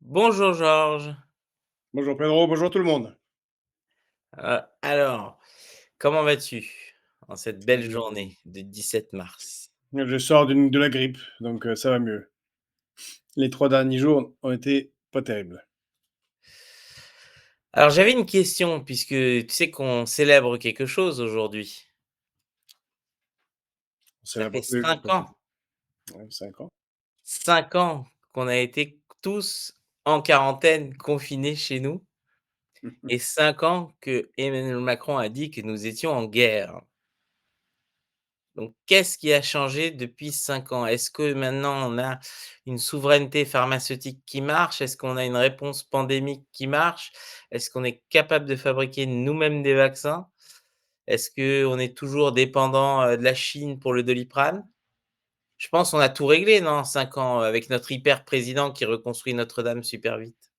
Bonjour Georges. Bonjour Pedro, bonjour tout le monde. Alors, comment vas-tu en cette belle Heu, journée de 17 mars? je sors de la grippe, donc ça va mieux. Les 3 derniers jours ont été pas terribles. Alors j'avais une question puisque tu sais qu'on célèbre quelque chose aujourd'hui. On Ça célèbre fait oui, 5 ans, 5 ans. 5 ans qu'on a été tous en quarantaine, confinés chez nous et 5 ans que Emmanuel Macron a dit que nous étions en guerre. Donc qu'est-ce qui a changé depuis 5 ans? Est-ce que maintenant on a une souveraineté pharmaceutique qui marche? Est-ce qu'on a une réponse pandémique qui marche? Est-ce qu'on est capable de fabriquer nous-mêmes des vaccins? Est-ce qu'on est toujours dépendant, de la Chine pour le Doliprane? Je pense qu'on a tout réglé, non, en 5 ans, avec notre hyper président qui reconstruit Notre-Dame super vite?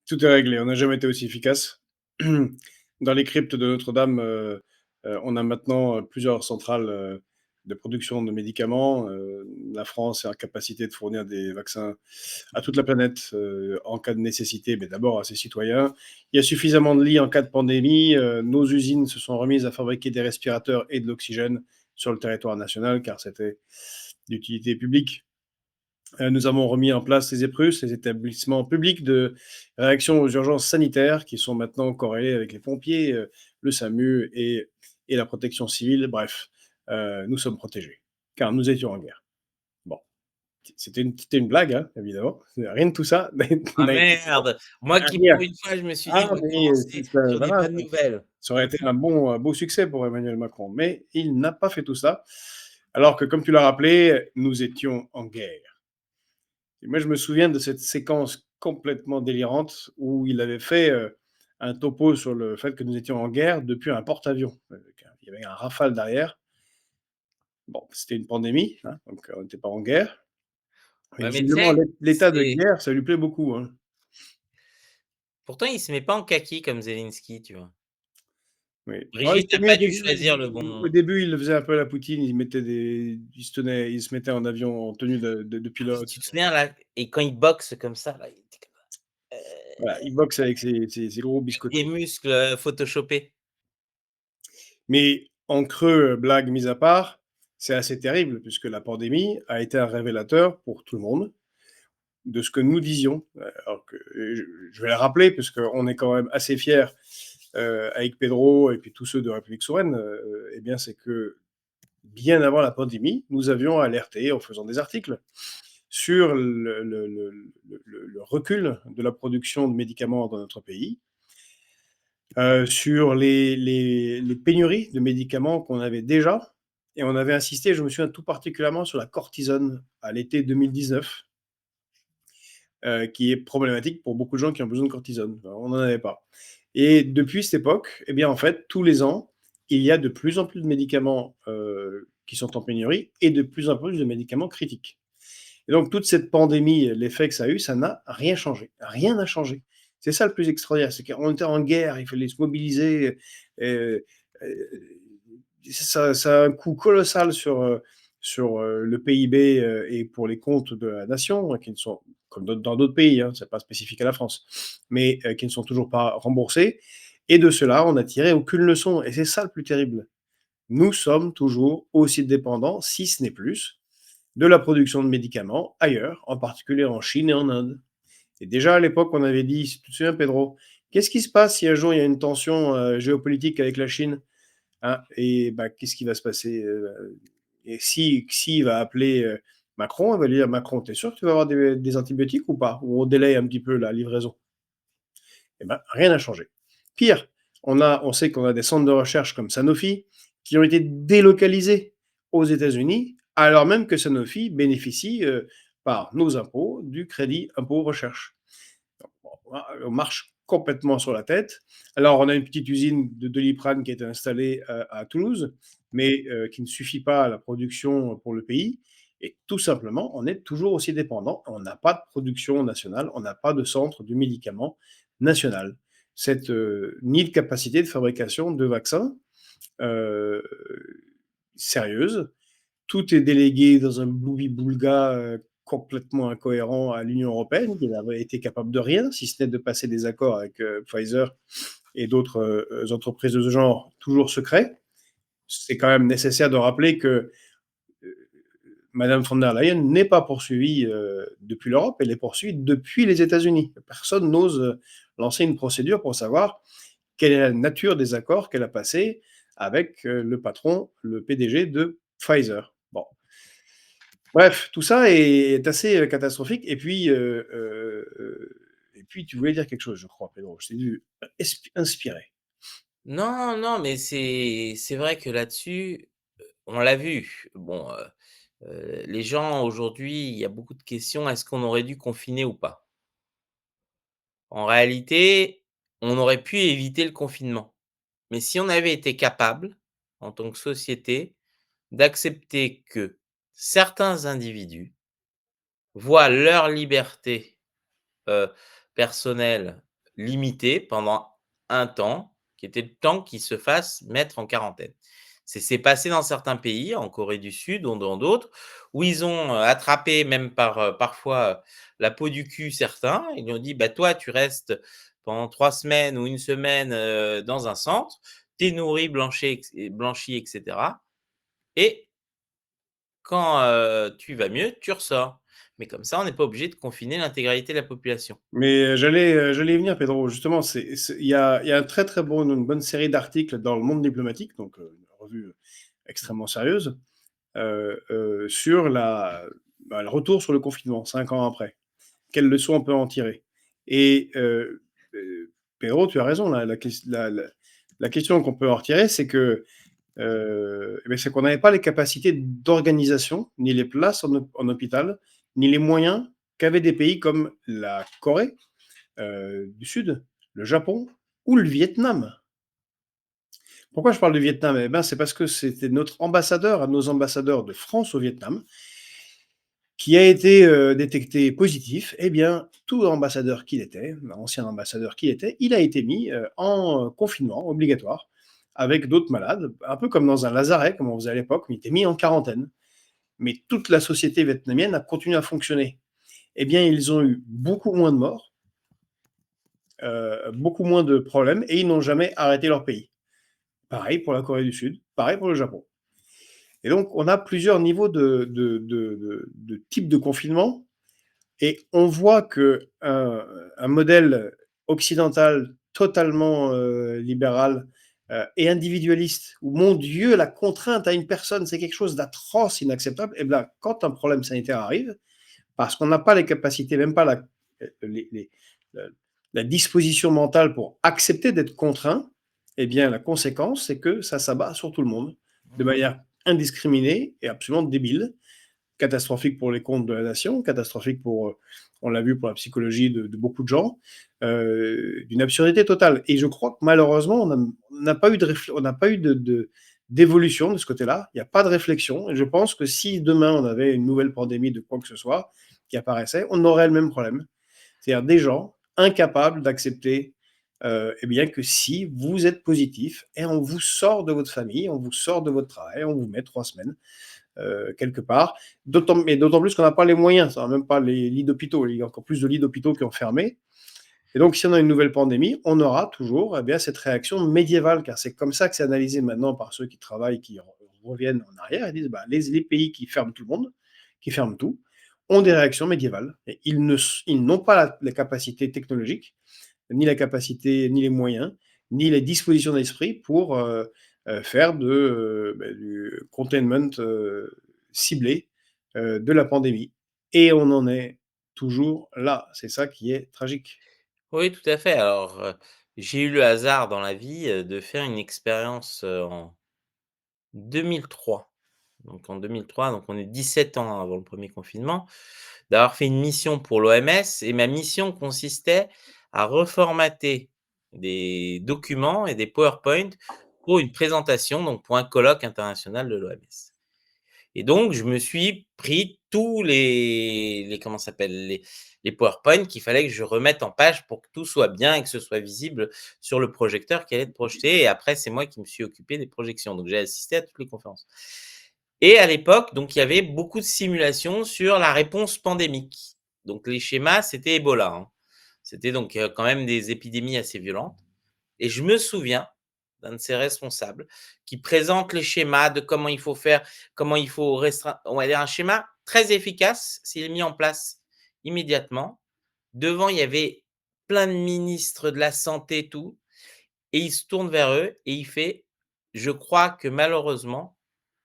Tout est réglé, on n'a jamais été aussi efficace. Dans les cryptes de Notre-Dame, on a maintenant, plusieurs centrales, de production de médicaments. La France est en capacité de fournir des vaccins à toute la planète, en cas de nécessité, mais d'abord à ses citoyens. Il y a suffisamment de lits en cas de pandémie. Nos usines se sont remises à fabriquer des respirateurs et de l'oxygène sur le territoire national, car c'était d'utilité publique. Nous avons remis en place les EPRUS, les établissements publics de réaction aux urgences sanitaires, qui sont maintenant corrélés avec les pompiers, le SAMU et la protection civile. Bref, nous sommes protégés, car nous étions en guerre. Bon, c'était une blague, hein, évidemment. Rien de tout ça Ah n'a été fait. merde! Moi qui Rien. pour une fois je me suis dit: Ah, «Je vais mais commencer sur des voilà, bonnes nouvelles». ça aurait été un beau succès pour Emmanuel Macron, mais il n'a pas fait tout ça, alors que, comme tu l'as rappelé, nous étions en guerre. Et moi, je me souviens de cette séquence complètement délirante où il avait fait un topo sur le fait que nous étions en guerre depuis un porte-avions. Il y avait un Rafale derrière. Bon, c'était une pandémie, hein, donc on n'était pas en guerre. Mais Ouais, mais tu visiblement, sais, l'état de c'est guerre, ça lui plaît beaucoup, hein. pourtant il se met pas en kaki comme Zelensky, tu vois? Oui. Oh, il Brigitte s'est n'a mis au pas dû début, choisir le au bon. début, il le faisait un peu à la Poutine, il se mettait en avion en tenue de Ah oui, pilote. tu te souviens là et quand il boxe comme ça là, il était comme Voilà, il boxe avec ses gros avec des biscottos. muscles, photoshopés. Mais en creux, blague mise à part, c'est assez terrible puisque la pandémie a été un révélateur pour tout le monde de ce que nous disions. Alors que je vais le rappeler puisqu'on est quand même assez fiers avec Pedro et puis tous ceux de République Souveraine, eh bien c'est que bien avant la pandémie, nous avions alerté en faisant des articles sur le recul de la production de médicaments dans notre pays, sur les pénuries de médicaments qu'on avait déjà, et on avait insisté, je me souviens tout particulièrement sur la cortisone à l'été 2019, qui est problématique pour beaucoup de gens qui ont besoin de cortisone. On n'en avait pas. Et depuis cette époque, eh bien, en fait, tous les ans, il y a de plus en plus de médicaments qui sont en pénurie et de plus en plus de médicaments critiques. Et donc, toute cette pandémie, l'effet que ça a eu, ça n'a rien changé. Rien n'a changé. C'est ça le plus extraordinaire, c'est qu'on était en guerre, il fallait se mobiliser. euh, euh, ça a un coût colossal sur le PIB et pour les comptes de la nation, hein, qui ne sont, comme dans d'autres pays, hein, c'est pas spécifique à la France, mais qui ne sont toujours pas remboursés. Et de cela, on n'a tiré aucune leçon. Et c'est ça le plus terrible. Nous sommes toujours aussi dépendants, si ce n'est plus, de la production de médicaments ailleurs, en particulier en Chine et en Inde. Et déjà à l'époque, on avait dit, si tu te souviens, Pedro, qu'est-ce qui se passe si un jour il y a une tension géopolitique avec la Chine, hein, et bah, qu'est-ce qui va se passer et si il va appeler Macron, il va lui dire Macron, t'es sûr que tu vas avoir des antibiotiques ou pas? Ou on délaye un petit peu la livraison? Eh ben, rien n'a changé. Pire, on sait qu'on a des centres de recherche comme Sanofi qui ont été délocalisés aux États-Unis, alors même que Sanofi bénéficie par nos impôts du crédit impôt recherche. On marche complètement sur la tête. Alors, on a une petite usine de Doliprane qui a été installée à Toulouse, mais qui ne suffit pas à la production pour le pays. Et tout simplement, on est toujours aussi dépendant. On n'a pas de production nationale, on n'a pas de centre du médicament national. Cette ni de capacité de fabrication de vaccins sérieuse. Tout est délégué dans un boui-boulga complètement incohérent à l'Union européenne, qui n'avait été capable de rien, si ce n'est de passer des accords avec Pfizer et d'autres entreprises de ce genre, toujours secrets. C'est quand même nécessaire de rappeler que Madame von der Leyen n'est pas poursuivie depuis l'Europe, elle est poursuivie depuis les États-Unis. Personne n'ose lancer une procédure pour savoir quelle est la nature des accords qu'elle a passés avec le patron, le PDG de Pfizer. Bon. Bref, tout ça est assez catastrophique. Et puis, tu voulais dire quelque chose, je crois, Pedro. Je t'ai vu inspiré. Non, non, mais c'est vrai que là-dessus, on l'a vu. Bon, les gens aujourd'hui, il y a beaucoup de questions, est-ce qu'on aurait dû confiner ou pas? En réalité, on aurait pu éviter le confinement. Mais si on avait été capable, en tant que société, d'accepter que certains individus voient leur liberté, heu, personnelle limitée pendant un temps, qui était le temps qu'ils se fassent mettre en quarantaine. C'est passé dans certains pays, en Corée du Sud ou dans d'autres, où ils ont, attrapé même parfois, la peau du cul certains. Ils lui ont dit: «Bah, toi, tu restes pendant 3 semaines ou une semaine, dans un centre, tu es nourri, blanchi et cetera et quand, tu vas mieux, tu ressors». Mais comme ça, on n'est pas obligé de confiner l'intégralité de la population. Mais j'allais y venir, Pedro. Justement, il y a un une bonne série d'articles dans le monde diplomatique, donc une revue extrêmement sérieuse, sur le retour sur le confinement, 5 ans après. Quelles leçons on peut en tirer? Et Pedro, tu as raison, la question qu'on peut en retirer, c'est que c'est qu'on n'avait pas les capacités d'organisation, ni les places en hôpital, ni les moyens qu'avaient des pays comme la Corée du Sud, le Japon ou le Vietnam. Pourquoi je parle du Vietnam? Eh ben, c'est parce que c'était notre ambassadeur, un de nos ambassadeurs de France au Vietnam, qui a été détecté positif. Eh bien, tout ambassadeur qu'il était, ancien ambassadeur qu'il était, il a été mis en confinement obligatoire avec d'autres malades, un peu comme dans un lazaret, comme on faisait à l'époque, mais il était mis en quarantaine. Mais toute la société vietnamienne a continué à fonctionner. Eh bien, ils ont eu beaucoup moins de morts, beaucoup moins de problèmes, et ils n'ont jamais arrêté leur pays. Pareil pour la Corée du Sud, pareil pour le Japon. Et donc, on a plusieurs niveaux de types de confinement. Et on voit que un modèle occidental totalement libéral et individualiste, où mon Dieu, la contrainte à une personne, c'est quelque chose d'atroce, inacceptable, et bien quand un problème sanitaire arrive, parce qu'on n'a pas les capacités, même pas la, la disposition mentale pour accepter d'être contraint, eh bien la conséquence, c'est que ça s'abat sur tout le monde, de manière indiscriminée et absolument débile, catastrophique pour les comptes de la nation, catastrophique pour, on l'a vu, pour la psychologie de beaucoup de gens, d'une absurdité totale. Et je crois que malheureusement, on n'a pas eu d'évolution de ce côté-là. Il n'y a pas de réflexion. Et je pense que si demain on avait une nouvelle pandémie de quoi que ce soit qui apparaissait, on aurait le même problème. C'est-à-dire des gens incapables d'accepter eh bien que si vous êtes positif, et on vous sort de votre famille, on vous sort de votre travail, on vous met 3 semaines quelque part. D'autant plus qu'on n'a pas les moyens, ça n'a même pas les lits d'hôpitaux. Il y a encore plus de lits d'hôpitaux qui ont fermé. Et donc, si on a une nouvelle pandémie, on aura toujours eh bien, cette réaction médiévale, car c'est comme ça que c'est analysé maintenant par ceux qui travaillent, qui reviennent en arrière et disent bah, les pays qui ferment tout le monde, qui ferment tout, ont des réactions médiévales. Et ils n'ont pas la capacité technologique, ni la capacité, ni les moyens, ni les dispositions d'esprit pour faire du containment ciblé de la pandémie. Et on en est toujours là. C'est ça qui est tragique. Oui, tout à fait. Alors, j'ai eu le hasard dans la vie, de faire une expérience, en 2003. Donc en 2003, donc on est 17 ans avant le premier confinement, d'avoir fait une mission pour l'OMS et ma mission consistait à reformater des documents et des PowerPoint pour une présentation, donc pour un colloque international de l'OMS. Et donc, je me suis pris tous les comment ça s'appelle? Les PowerPoint qu'il fallait que je remette en page pour que tout soit bien et que ce soit visible sur le projecteur qui allait être projeté et après c'est moi qui me suis occupé des projections. Donc j'ai assisté à toutes les conférences Et à l'époque, donc il y avait beaucoup de simulations sur la réponse pandémique. Donc les schémas, c'était Ebola, hein. C'était donc quand même des épidémies assez violentes. Et je me souviens d'un de ces responsables qui présente les schémas de comment il faut faire, comment il faut restreindre. On va dire un schéma très efficace s'il est mis en place immédiatement. Devant, il y avait plein de ministres de la santé, et tout, et il se tourne vers eux et il fait: «Je crois que malheureusement,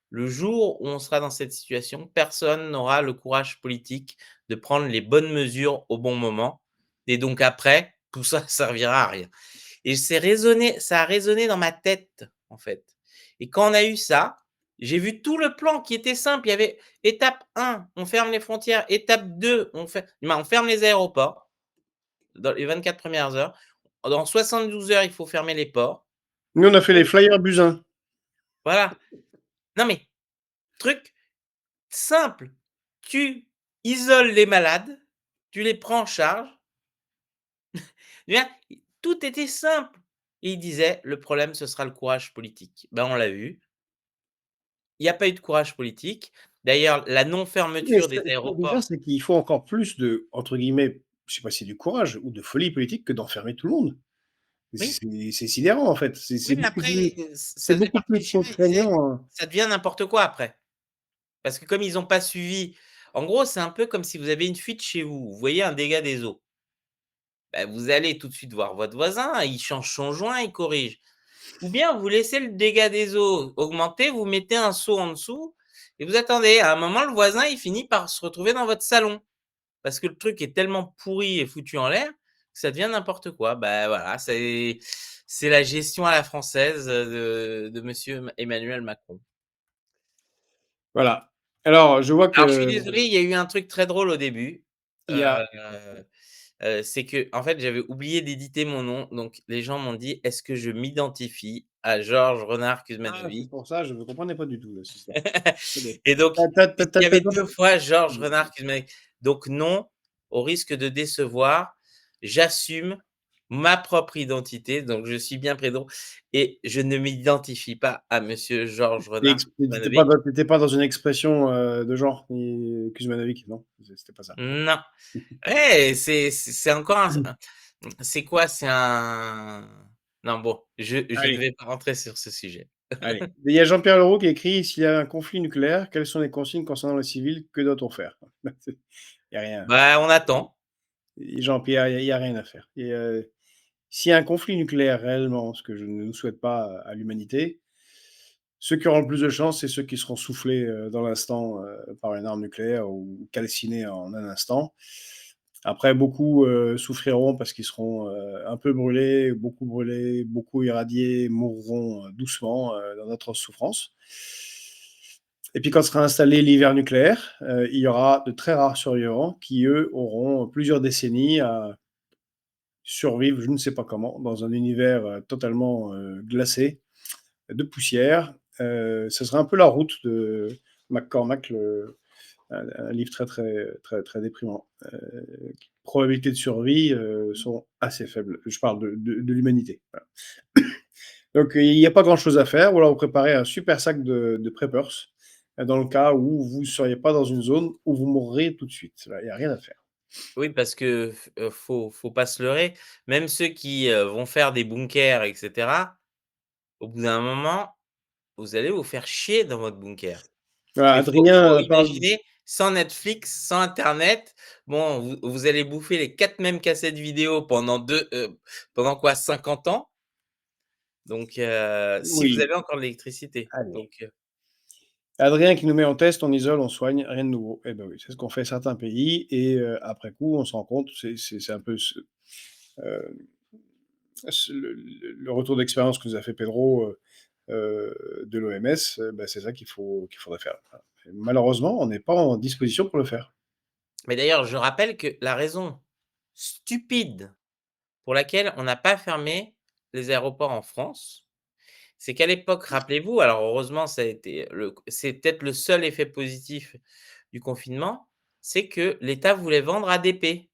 le jour où on sera dans cette situation, personne n'aura le courage politique de prendre les bonnes mesures au bon moment et donc après, tout ça ne servira à rien». Et ça a résonné dans ma tête, en fait. Et quand on a eu ça, j'ai vu tout le plan qui était simple. Il y avait étape 1, on ferme les frontières. Étape 2, on ferme les aéroports dans les 24 premières heures. Dans 72 heures, il faut fermer les ports. Nous, on a fait les flyers Buzyn. Voilà. Non mais, truc simple. Tu isoles les malades, tu les prends en charge. Je veux dire, tout était simple. Et il disait: «Le problème, ce sera le courage politique». Ben, on l'a vu. Il y a pas eu de courage politique. D'ailleurs, la Mais non-fermeture des ce qui est bizarre, aéroports. c'est qu'il faut encore plus de, entre guillemets, je sais pas si du courage ou de folie politique que d'enfermer tout le monde. Oui, C'est sidérant, en fait. oui, mais après, C'est ça faisait beaucoup partie plus du schéma. Il disait: contraignant, hein. «Ça devient n'importe quoi après». Parce que comme ils ont pas suivi, en gros, c'est un peu comme si vous avez une fuite chez vous. Vous voyez un dégât des eaux. Bah, vous allez tout de suite voir votre voisin, il change son joint, il corrige. Ou bien vous laissez le dégât des eaux augmenter, vous mettez un seau en dessous et vous attendez. À un moment, le voisin, il finit par se retrouver dans votre salon. Parce que le truc est tellement pourri et foutu en l'air que ça devient n'importe quoi. Bah, voilà, c'est la gestion à la française, de monsieur Emmanuel Macron. Voilà. Alors, je vois Alors je suis qu'il désolé, il y a eu un truc très drôle au début, y heu a c'est qu'en fait, j'avais oublié d'éditer mon nom, donc les gens m'ont dit: «Est-ce que je m'identifie à Georges Renard ah, c'est Kuzmanovic?» pour ça, je ne comprenais pas du tout là, cette histoire. Attendez. Et donc, puisqu'il y Tu avait pas 2 fois Georges Renard Kuzmanovic, donc non, au risque de décevoir, j'assume ma propre identité, donc je suis bien prénom et je ne m'identifie pas à monsieur Georges Renard Kuzmanovic. tu étais pas dans une expression, de genre, ni Kuzmanovic, non? C'était pas ça. Non. Ouais, c'est encore c'est quoi? C'est un non, bon, je ne Allez, vais pas rentrer sur ce sujet. allez. Il y a Jean-Pierre Leroux qui écrit: «S'il y a un conflit nucléaire, quelles sont les consignes concernant les civils? Que doit-on faire?» Il y a rien. Bah, on attend. Et Jean-Pierre, il y a rien à faire. Et s'il y a un conflit nucléaire réellement, ce que je ne nous souhaite pas à l'humanité, ceux qui auront le plus de chance, c'est ceux qui seront soufflés, dans l'instant, par une arme nucléaire ou calcinés en un instant. Après beaucoup, souffriront parce qu'ils seront, un peu brûlés, beaucoup irradiés, mourront, doucement, dans d'atroces souffrances. Et puis quand sera installé l'hiver nucléaire, il y aura de très rares survivants qui, eux, auront plusieurs décennies à survivre, je ne sais pas comment, dans un univers, totalement, glacé, de poussière. Ce sera un peu la route de McCormack, un livre très déprimant. Probabilités de survie sont assez faibles. Je parle de l'humanité. Voilà. Donc il n'y a pas grand-chose à faire, ou alors vous préparez un super sac de preppers, dans le cas où vous ne seriez pas dans une zone où vous mourrez tout de suite. Là, il n'y a rien à faire. Oui, parce que faut pas se leurrer, même ceux qui, vont faire des bunkers et cetera, au bout d'un moment, vous allez vous faire chier dans votre bunker. Voilà, Et faut Adrien parle. imaginer, sans Netflix, sans internet, bon, vous allez bouffer les 4 mêmes cassettes vidéo pendant quoi? 50 ans? Donc si vous Oui, avez encore de l'électricité, allez. donc Adrien qui nous met en test, on isole, on soigne, rien de nouveau. Eh ben oui, c'est ce qu'ont fait certains pays et après coup, on se rend compte, c'est un peu heu, le retour d'expérience que nous a fait Pedro, de l'OMS, bah, c'est ça qu'il faudrait faire. Voilà. Et malheureusement, on n'est pas en disposition pour le faire. mais d'ailleurs, je rappelle que la raison stupide pour laquelle on n'a pas fermé les aéroports en France, c'est qu'à l'époque, rappelez-vous, alors heureusement, ça a été c'est peut-être le seul effet positif du confinement, c'est que l'État voulait vendre ADP.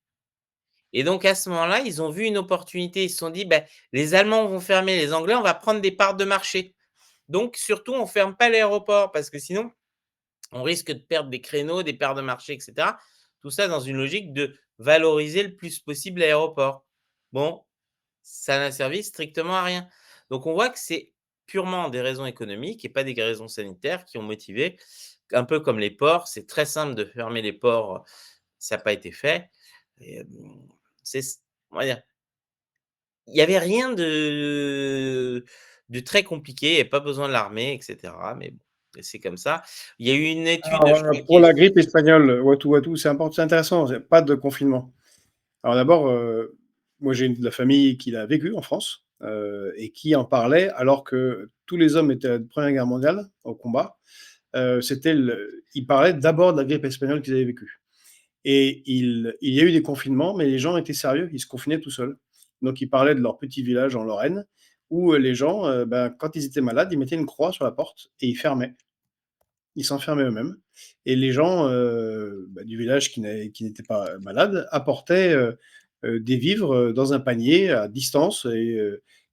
Et donc à ce moment-là, ils ont vu une opportunité. Ils se sont dit: «Beh, les Allemands vont fermer, les Anglais, on va prendre des parts de marché. Donc surtout, on ferme pas l'aéroport parce que sinon On risque de perdre des créneaux, des parts de marché et cetera. Tout ça dans une logique de valoriser le plus possible l'aéroport. Bon, ça n'a servi strictement à rien. Donc on voit que c'est purement des raisons économiques et pas des raisons sanitaires qui ont motivé, un peu comme les ports, c'est très simple de fermer les ports, ça a pas été fait et c'est on va dire, il y avait rien de très compliqué, il y avait pas besoin de l'armée et cetera, mais bon, c'est comme ça. Il y a eu une étude, Alors, je crois qui pour est la grippe espagnole, Watu, c'est intéressant, c'est pas de confinement. Alors d'abord, moi j'ai de la famille qui l'a vécu en France, et qui en parlait alors que tous les hommes étaient à la Première Guerre mondiale, au combat. Ils parlaient d'abord de la grippe espagnole qu'ils avaient vécue. Et il y a eu des confinements, mais les gens étaient sérieux, ils se confinaient tout seuls. Donc ils parlaient de leur petit village en Lorraine, où les gens, ben, quand ils étaient malades, ils mettaient une croix sur la porte et ils fermaient. Ils s'enfermaient eux-mêmes. Et les gens bah, du village qui n'étaient pas malades apportaient des vivres dans un panier à distance.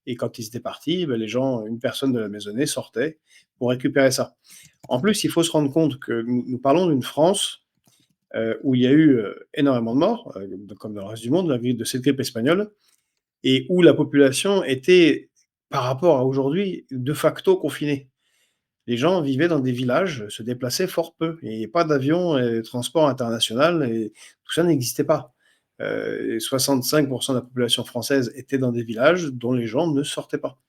Et quand ils étaient partis, bah, les gens, une personne de la maisonnée sortait pour récupérer ça. En plus, il faut se rendre compte que nous parlons d'une France où il y a eu énormément de morts, comme dans le reste du monde, de cette grippe espagnole, et où la population était, par rapport à aujourd'hui, de facto confinée. Les gens vivaient dans des villages, se déplaçaient fort peu, et pas d'avion et de transport international, et tout ça n'existait pas. 65% de la population française était dans des villages dont les gens ne sortaient pas.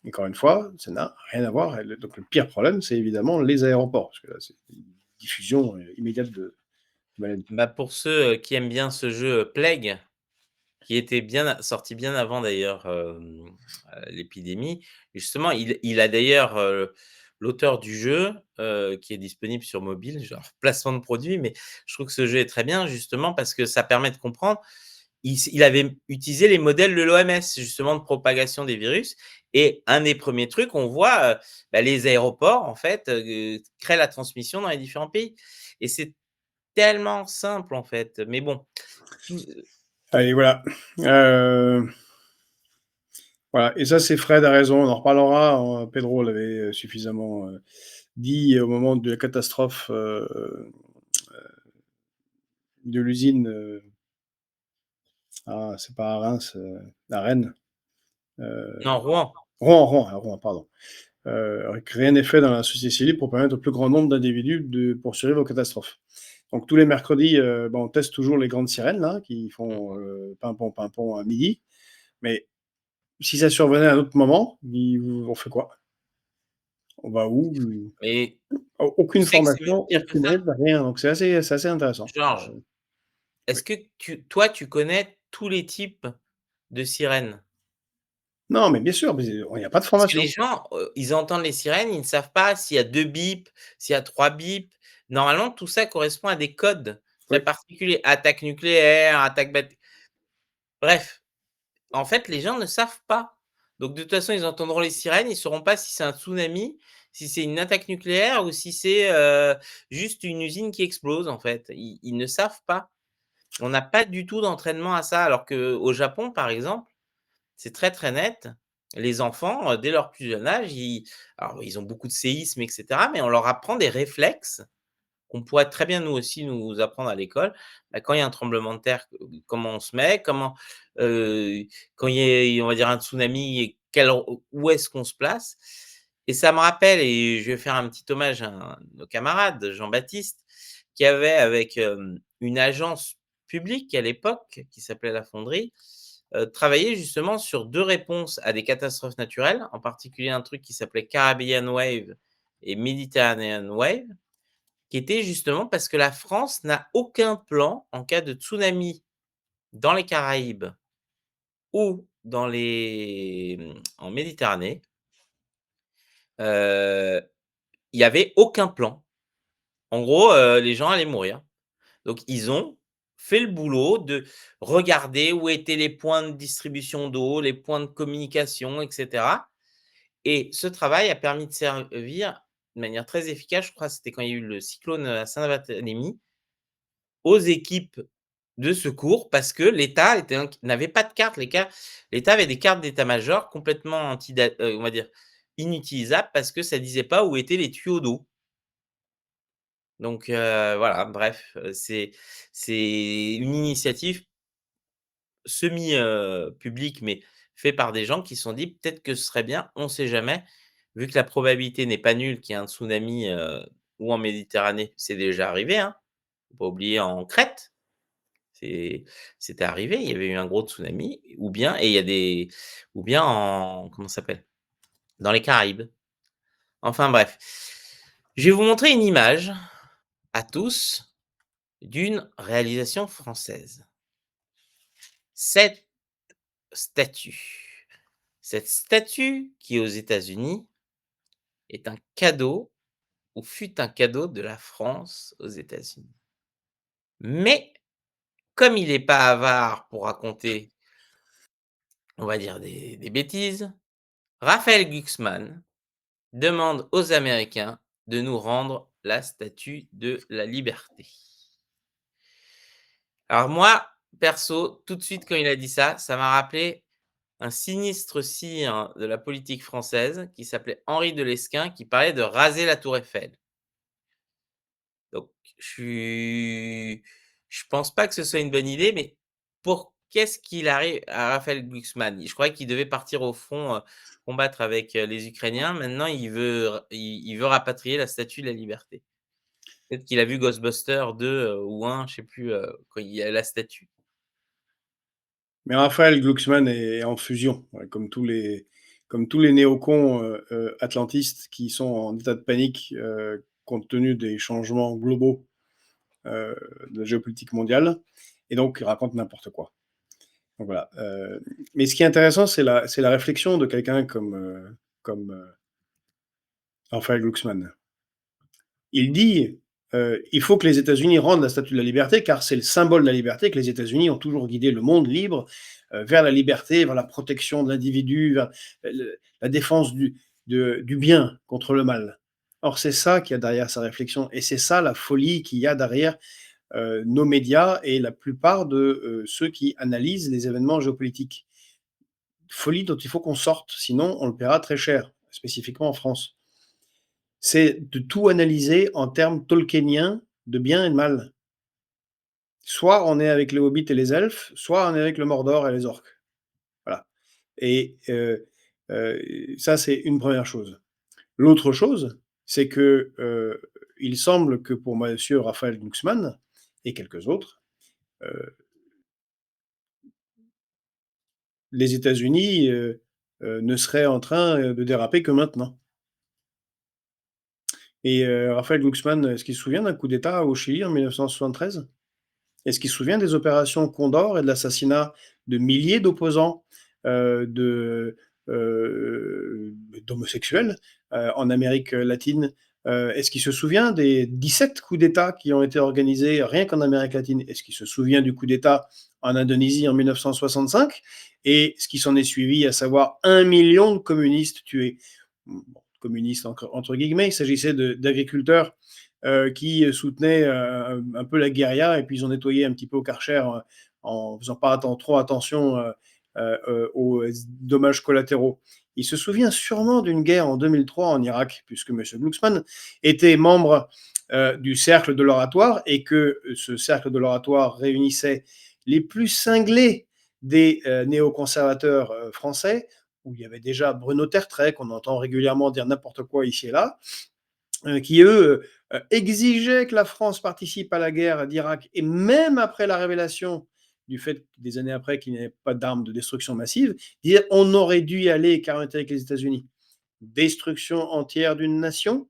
Encore une fois, ça n'a rien à voir. Donc le pire problème, c'est évidemment les aéroports, parce que là, c'est une diffusion immédiate de maladies. bah, pour ceux, qui aiment bien ce jeu, Plague, qui était bien sorti bien avant d'ailleurs, l'épidémie. Et justement, il a d'ailleurs, l'auteur du jeu, qui est disponible sur mobile, genre placement de produit, mais je trouve que ce jeu est très bien justement parce que ça permet de comprendre. Il avait utilisé les modèles de l'OMS justement de propagation des virus et un des premiers trucs, on voit, bah, les aéroports en fait, créent la transmission dans les différents pays et c'est tellement simple en fait, mais bon, tout Allez, voilà. Euh, voilà. Et ça, c'est Fred a raison. On en reparlera, hein. Pedro l'avait suffisamment dit au moment de la catastrophe de l'usine. C'est pas à Reims, à Rennes. non, Rouen. Rouen, pardon. Que rien n'est fait dans la société civile pour permettre au plus grand nombre d'individus de pour survivre aux catastrophes. Donc tous les mercredis, ben, on teste toujours les grandes sirènes là, qui font pimpon à midi. Mais si ça survenait à un autre moment, on fait quoi? On va où? Mais tu Aucune sais que c'est même formation, pire que aucune ça? aide, rien. Donc c'est assez intéressant. Georges, Oui. est-ce que tu connais tous les types de sirènes? Non, mais bien sûr, mais il n'y a pas de Parce que les formation. gens, ils entendent les sirènes, ils ne savent pas s'il y a 2 bips, s'il y a 3 bips. Normalement, tout ça correspond à des codes très Oui. particuliers. Attaque nucléaire, attaque bref, en fait, les gens ne savent pas. Donc de toute façon, ils entendront les sirènes, ils ne sauront pas si c'est un tsunami, si c'est une attaque nucléaire ou si c'est, juste une usine qui explose, en fait. Ils ne savent pas. On n'a pas du tout d'entraînement à ça, alors qu'au Japon, par exemple, c'est très, très net. Les enfants, dès leur plus jeune âge, ils ont beaucoup de séismes et cetera, mais on leur apprend des réflexes qu'on pourrait très bien nous aussi nous apprendre à l'école. Bah, quand il y a un tremblement de terre, comment on se met, heu, quand il y a, on va dire, un tsunami, où est-ce qu'on se place? Et ça me rappelle et je vais faire un petit hommage à un de nos camarades, Jean-Baptiste, qui avait avec, une agence publique à l'époque qui s'appelait La Fonderie, travaillé justement sur 2 réponses à des catastrophes naturelles, en particulier un truc qui s'appelait Caribbean Wave et Mediterranean Wave, qui était justement parce que la France n'a aucun plan en cas de tsunami dans les Caraïbes ou en Méditerranée. Heu, il y avait aucun plan. En gros, les gens allaient mourir. Donc ils ont fait le boulot de regarder où étaient les points de distribution d'eau, les points de communication et cetera, et ce travail a permis de servir de manière très efficace, je crois que c'était quand il y a eu le cyclone, à Saint-Barthélemy, aux équipes de secours parce que l'État n'avait pas de carte. L'État avait des cartes d'état-major complètement on va dire inutilisables parce que ça disait pas où étaient les tuyaux d'eau. Donc voilà, bref, c'est une initiative semi, publique, mais fait par des gens qui se sont dit: «Peut-être que ce serait bien, on sait jamais, vu que la probabilité n'est pas nulle qu'il y ait un tsunami, ou en Méditerranée». C'est déjà arrivé, hein, faut pas oublier en Crète, c'est c'était arrivé, il y avait eu un gros tsunami ou bien et il y a des ou bien en comment ça s'appelle? Dans les Caraïbes. Enfin bref. Je vais vous montrer une image à tous d'une réalisation française. Cette statue cette statue qui est aux États-Unis est un cadeau ou fut un cadeau de la France aux États-Unis. Mais comme il est pas avare pour raconter, on va dire des bêtises, Raphaël Glucksmann demande aux Américains de nous rendre la Statue de la Liberté. Alors moi, perso, tout de suite quand il a dit ça, ça m'a rappelé un sinistre sire de la politique française qui s'appelait Henri de Lesquen, qui parlait de raser la tour Eiffel. Donc je suis je pense pas que ce soit une bonne idée, mais pour qu'est-ce qu'il arrive à Raphaël Glucksmann? Je croyais qu'il devait partir au front, combattre avec, les Ukrainiens. Maintenant il veut rapatrier la Statue de la Liberté. Peut-être qu'il a vu Ghostbusters 2, ou 1, je sais plus, quand il y a la statue. Mais Raphaël Glucksmann est en fusion, ouais, comme tous les néocons, atlantistes qui sont en état de panique, compte tenu des changements globaux, de la géopolitique mondiale et donc ils racontent n'importe quoi. Donc voilà, mais ce qui est intéressant, c'est la réflexion de quelqu'un comme, Raphaël Glucksmann. Il dit, «Il faut que les États-Unis rendent la Statue de la Liberté, car c'est le symbole de la liberté, que les États-Unis ont toujours guidé le monde libre, vers la liberté, vers la protection de l'individu, vers la défense du bien contre le mal». Or, c'est ça qu'il y a derrière sa réflexion et c'est ça la folie qu'il y a derrière, nos médias et la plupart de, ceux qui analysent les événements géopolitiques. Folie dont il faut qu'on sorte, sinon on le paiera très cher, spécifiquement en France. C'est de tout analyser en termes tolkieniens de bien et de mal. Soit on est avec les hobbits et les elfes, soit on est avec le Mordor et les orques. Voilà et ça, c'est une première chose. L'autre chose, c'est que, il semble que pour monsieur Raphaël Glucksmann et quelques autres, heu, les États-Unis, ne seraient en train, de déraper que maintenant et Raphaël Glucksmann, est-ce qu'il se souvient d'un coup d'État au Chili en 1973? Est-ce qu'il se souvient des opérations Condor et de l'assassinat de milliers d'opposants, de, d'homosexuels, en Amérique latine? Est-ce qu'il se souvient des 17 coups d'État qui ont été organisés rien qu'en Amérique latine? Est-ce qu'il se souvient du coup d'État en Indonésie en 1965 et ce qui s'en est suivi, à savoir 1 million de communistes tués? Bon, communistes entre guillemets, il s'agissait d'agriculteurs qui soutenaient un peu la guérilla et puis ils ont nettoyé un petit peu au Karcher en faisant pas trop attention aux dommages collatéraux. Il se souvient sûrement d'une guerre en 2003 en Irak, puisque M. Glucksmann était membre du cercle de l'oratoire et que ce cercle de l'oratoire réunissait les plus cinglés des néoconservateurs français, où il y avait déjà Bruno Tertrais, qu'on entend régulièrement dire n'importe quoi ici et là, qui eux exigeaient que la France participe à la guerre d'Irak et même après la révélation du fait des années après qu'il n'y avait pas d'armes de destruction massive, disaient on aurait dû y aller car on était avec les États-Unis. Destruction entière d'une nation,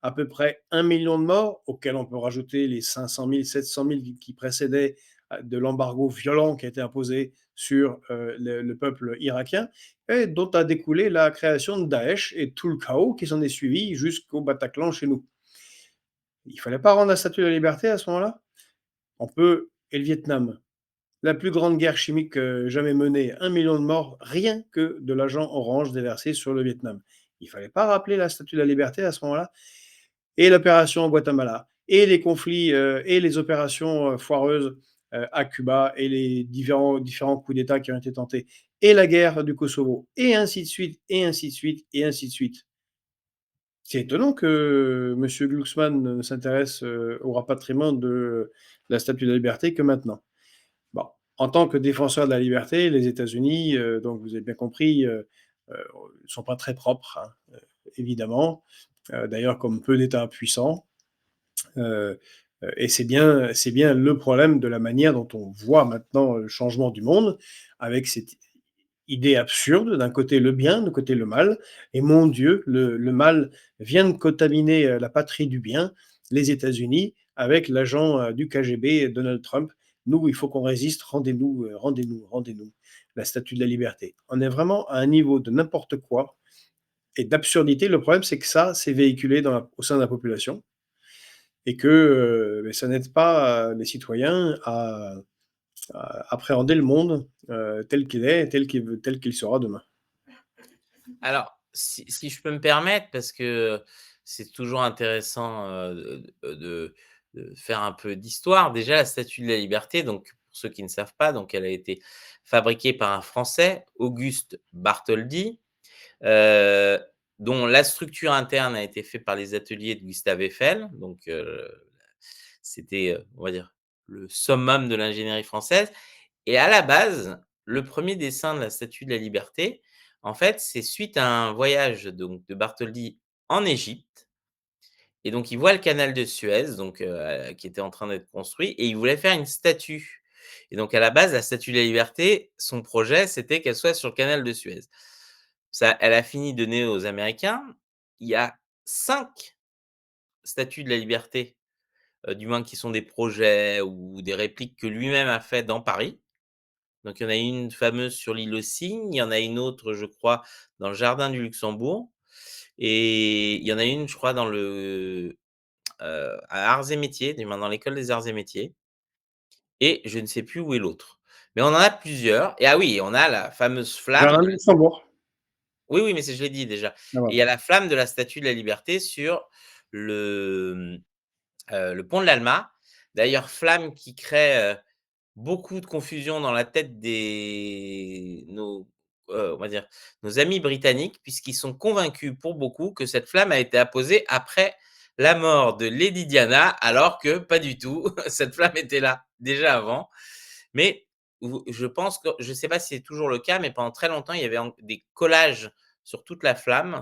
à peu près 1 million de morts, auxquels on peut rajouter les 500 000, 700 000 qui précédaient de l'embargo violent qui a été imposé sur le peuple irakien, et dont a découlé la création de Daesh et tout le chaos qui s'en est suivi jusqu'au Bataclan chez nous. Il ne fallait pas rendre la statue de la liberté à ce moment-là. On peut, et le Vietnam, la plus grande guerre chimique jamais menée, 1 million de morts, rien que de l'agent orange déversé sur le Vietnam. Il ne fallait pas rappeler la statue de la liberté à ce moment-là et l'opération au Guatemala, et les conflits et les opérations foireuses à Cuba, et les différents coups d'État qui ont été tentés, et la guerre du Kosovo, et ainsi de suite, et ainsi de suite, et ainsi de suite. C'est étonnant que monsieur Glucksmann ne s'intéresse, au rapatriement de la Statue de la Liberté que maintenant. Bon, en tant que défenseur de la liberté, les États-Unis, donc vous avez bien compris, sont pas très propres, hein, évidemment, d'ailleurs comme peu d'États puissants, heu et c'est bien le problème de la manière dont on voit maintenant le changement du monde, avec cette idée absurde, d'un côté le bien, de côté le mal, et mon Dieu, le mal vient de contaminer la patrie du bien, les États-Unis, avec l'agent du KGB, Donald Trump. Nous, il faut qu'on résiste, rendez-nous, rendez-nous, rendez-nous la statue de la liberté. On est vraiment à un niveau de n'importe quoi et d'absurdité. Le problème, c'est que ça, c'est véhiculé au sein de la population et que ben, ça n'aide pas les citoyens à appréhender le monde tel qu'il est, tel qu'il sera demain. Alors, si je peux me permettre, parce que c'est toujours intéressant, de faire un peu d'histoire. Déjà, la Statue de la Liberté, donc pour ceux qui ne savent pas, donc elle a été fabriquée par un Français, Auguste Bartholdi, heu, dont la structure interne a été faite par les ateliers de Gustave Eiffel, donc c'était, on va dire, le summum de l'ingénierie française. Et à la base, le premier dessin de la Statue de la Liberté, en fait, c'est suite à un voyage donc de Bartholdi en Égypte, et donc il voit le canal de Suez, donc qui était en train d'être construit, et il voulait faire une statue. Et donc à la base, la Statue de la Liberté, son projet, c'était qu'elle soit sur le canal de Suez. Ça, elle a fini donnée aux Américains. Il y a 5 statues de la Liberté, du moins qui sont des projets ou des répliques que lui-même a fait dans Paris. Donc il y en a une fameuse sur l'île aux Cygnes, il y en a une autre, je crois, dans le jardin du Luxembourg, et il y en a une, je crois, à Arts et Métiers, du moins dans l'école des arts et métiers, et je ne sais plus où est l'autre. Mais on en a plusieurs, et ah oui, on a la fameuse flamme Jardin de du la Luxembourg. oui, oui, mais c'est je l'ai dit déjà, Ah et il y a voilà. la flamme de la Statue de la Liberté sur le, le pont de l'Alma. D'ailleurs, flamme qui crée, beaucoup de confusion dans la tête des on va dire, nos amis britanniques, puisqu'ils sont convaincus pour beaucoup que cette flamme a été apposée après la mort de Lady Diana, alors que pas du tout. Cette flamme était là déjà avant. Mais je pense que je ne sais pas si c'est toujours le cas, mais pendant très longtemps, il y avait des collages sur toute la flamme,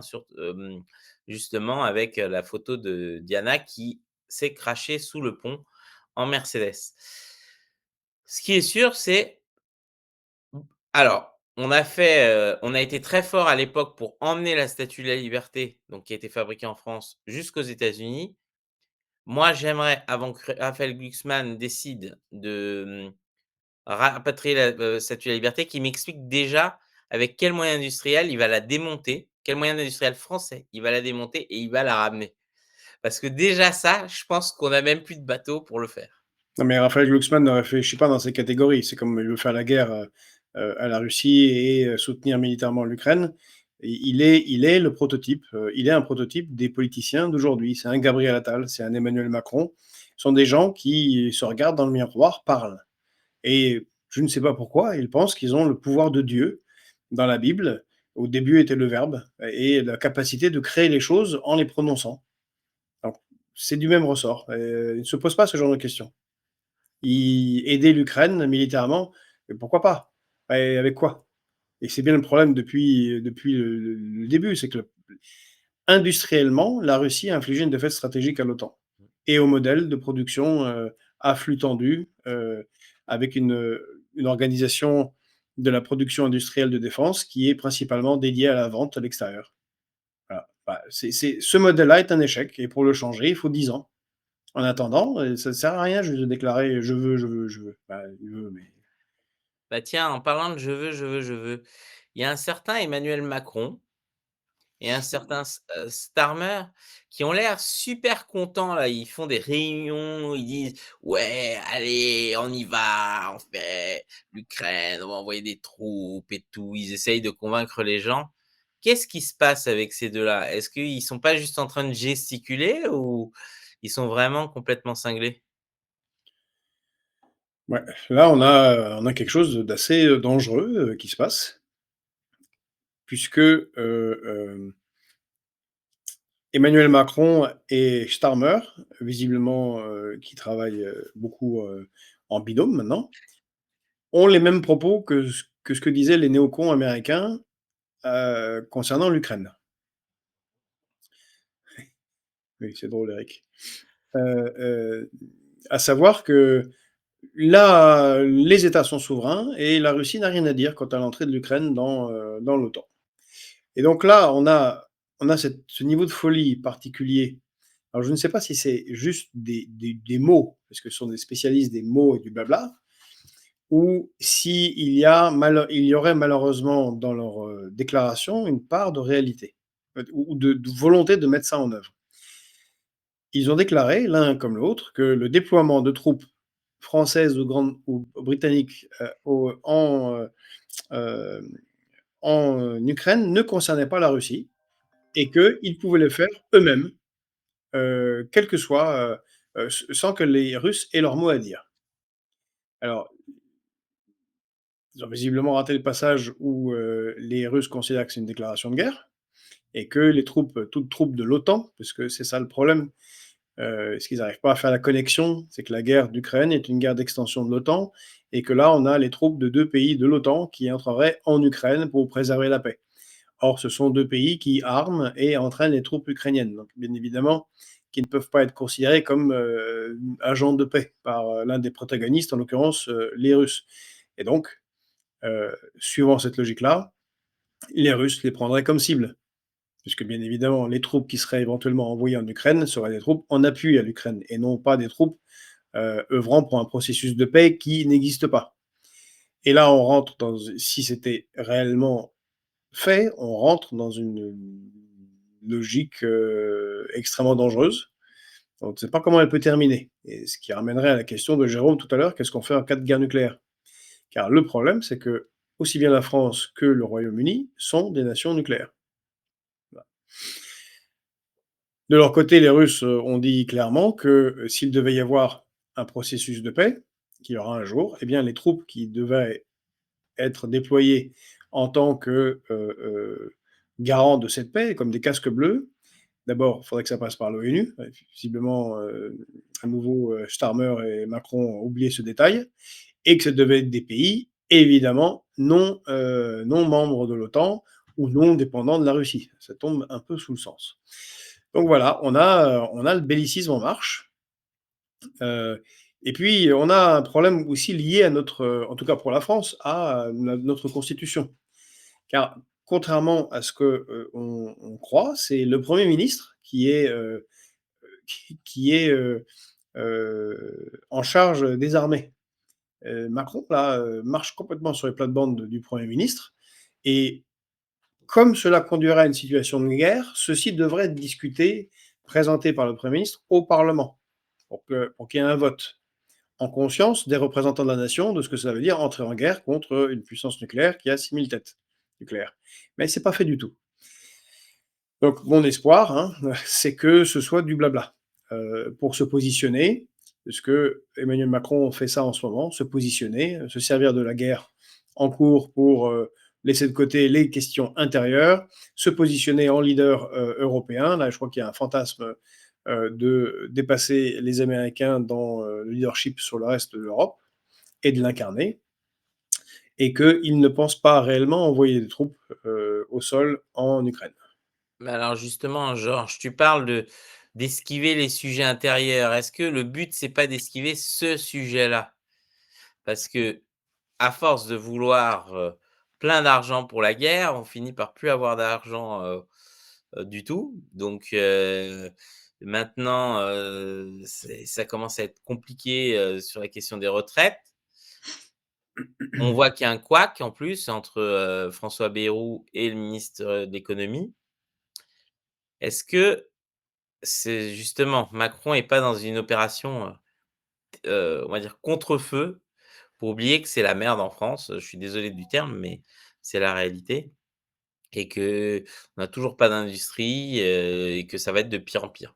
justement avec la photo de Diana qui s'est crashée sous le pont en Mercedes. Ce qui est sûr, c'est alors, on a été très fort à l'époque pour emmener la Statue de la Liberté, donc qui a été fabriquée en France, jusqu'aux États-Unis. Moi, j'aimerais, avant que Raphaël Glucksmann décide de, rapatrier la, Statue de la Liberté, qu'il m'explique déjà avec quels moyens industriels il va la démonter, quels moyens industriels français il va la démonter et il va la ramener. Parce que déjà ça, je pense qu'on a même plus de bateau pour le faire. Non, mais Raphaël Glucksmann ne réfléchit pas dans ces catégories. C'est comme il veut faire la guerre à la Russie et soutenir militairement l'Ukraine. Il est le prototype, il est un prototype des politiciens d'aujourd'hui. C'est un Gabriel Attal, c'est un Emmanuel Macron. Ce sont des gens qui se regardent dans le miroir, parlent. Et je ne sais pas pourquoi, ils pensent qu'ils ont le pouvoir de Dieu. Dans la Bible, au début était le Verbe et la capacité de créer les choses en les prononçant. Donc, c'est du même ressort. Ils ne se posent pas ce genre de questions. Aider l'Ukraine militairement, mais pourquoi pas? Et avec quoi? Et c'est bien le problème depuis le début, c'est que industriellement, la Russie a infligé une défaite stratégique à l'OTAN et au modèle de production à flux tendu, avec une organisation de la production industrielle de défense qui est principalement dédiée à la vente à l'extérieur. Voilà. Bah, ce modèle-là est un échec et pour le changer, il faut 10 ans. En attendant, ça ne sert à rien juste de déclarer: «Je veux, je veux, je veux». Bah, il veut, mais Bah, tiens, en parlant de «je veux, je veux, je veux», il y a un certain Emmanuel Macron et un certain Starmer qui ont l'air super contents là. Ils font des réunions, ils disent: «Ouais, allez, on y va, on fait l'Ukraine, on va envoyer des troupes et tout». Ils essayent de convaincre les gens. Qu'est-ce qui se passe avec ces 2 là? Est-ce qu'ils sont pas juste en train de gesticuler, ou ils sont vraiment complètement cinglés? ouais, là, on a quelque chose d'assez, dangereux, qui se passe puisque, Emmanuel Macron et Starmer, visiblement, qui travaillent, beaucoup, en binôme maintenant, ont les mêmes propos que ce que disaient les néocons américains, concernant l'Ukraine. Oui, c'est drôle, Eric. À savoir que là, les États sont souverains et la Russie n'a rien à dire quant à l'entrée de l'Ukraine dans l'OTAN. Et donc là, on a ce niveau de folie particulier. Alors je ne sais pas si c'est juste des mots, parce que ce sont des spécialistes des mots et du blabla, ou si il y aurait malheureusement dans leur, déclaration une part de réalité, ou de volonté de mettre ça en œuvre. Ils ont déclaré, l'un comme l'autre, que le déploiement de troupes françaises ou britanniques, heu, en Ukraine ne concernait pas la Russie et qu'ils pouvaient le faire eux-mêmes, quel que soit, sans que les Russes aient leur mot à dire. Alors, ils ont visiblement raté le passage où, les Russes considèrent que c'est une déclaration de guerre et que toutes troupes de l'OTAN, parce que c'est ça le problème, ce qu'ils n'arrivent pas à faire la connexion, c'est que la guerre d'Ukraine est une guerre d'extension de l'OTAN et que là, on a les troupes de 2 pays de l'OTAN qui entreraient en Ukraine pour préserver la paix. Or, ce sont 2 pays qui arment et entraînent les troupes ukrainiennes, donc bien évidemment, qui ne peuvent pas être considérés comme, agents de paix par, l'un des protagonistes, en l'occurrence, les Russes. Et donc, suivant cette logique-là, les Russes les prendraient comme cible, puisque bien évidemment, les troupes qui seraient éventuellement envoyées en Ukraine seraient des troupes en appui à l'Ukraine et non pas des troupes, œuvrant pour un processus de paix qui n'existe pas. Et là, on rentre dans, si c'était réellement fait, on rentre dans une logique, extrêmement dangereuse. On ne sait pas comment elle peut terminer et ce qui ramènerait à la question de Jérôme tout à l'heure: qu'est-ce qu'on fait en cas de guerre nucléaire? Car le problème, c'est que aussi bien la France que le Royaume-Uni sont des nations nucléaires. Voilà. De leur côté, les Russes, ont dit clairement que, s'il devait y avoir un processus de paix, qu'il y aura un jour, eh bien les troupes qui devaient être déployées en tant que, garants de cette paix, comme des casques bleus. D'abord, il faudrait que ça passe par l'ONU. Visiblement, à nouveau, Starmer et Macron ont oublié ce détail et que ça devait être des pays, évidemment, non membres de l'OTAN ou non dépendants de la Russie. Ça tombe un peu sous le sens. Donc voilà, on a le bellicisme en marche. Heu et puis on a un problème aussi lié à notre, en tout cas pour la France, à notre constitution. Car contrairement à ce que, on croit, c'est le Premier ministre qui est en charge des armées. Macron là, marche complètement sur les plates-bandes du Premier ministre et comme cela conduirait à une situation de guerre, ceci devrait être discuté, présenté par le Premier ministre au parlement pour qu'il y ait un vote, en conscience des représentants de la nation, de ce que ça veut dire entrer en guerre contre une puissance nucléaire qui a 6 000 têtes nucléaires. Mais c'est pas fait du tout. Donc mon espoir, hein, c'est que ce soit du blabla, pour se positionner, parce que Emmanuel Macron fait ça en ce moment, se positionner, se servir de la guerre en cours pour, laisser de côté les questions intérieures, se positionner en leader, européen. Là, je crois qu'il y a un fantasme, de dépasser les Américains dans, le leadership sur le reste de l'Europe et de l'incarner et qu'il ne pense pas réellement envoyer des troupes, au sol en Ukraine. Mais alors justement, Georges, tu parles d'esquiver les sujets intérieurs. Est-ce que le but, c'est pas d'esquiver ce sujet-là? Parce que à force de vouloir, plein d'argent pour la guerre, on finit par plus avoir d'argent, du tout. Donc maintenant, ça commence à être compliqué, sur la question des retraites. On voit qu'il y a un couac en plus entre, François Bayrou et le ministre, de l'économie. Est-ce que c'est justement Macron est pas dans une opération, on va dire contre-feu pour oublier que c'est la merde en France, je suis désolé du terme, mais c'est la réalité et qu'on n'a toujours pas d'industrie, et que ça va être de pire en pire.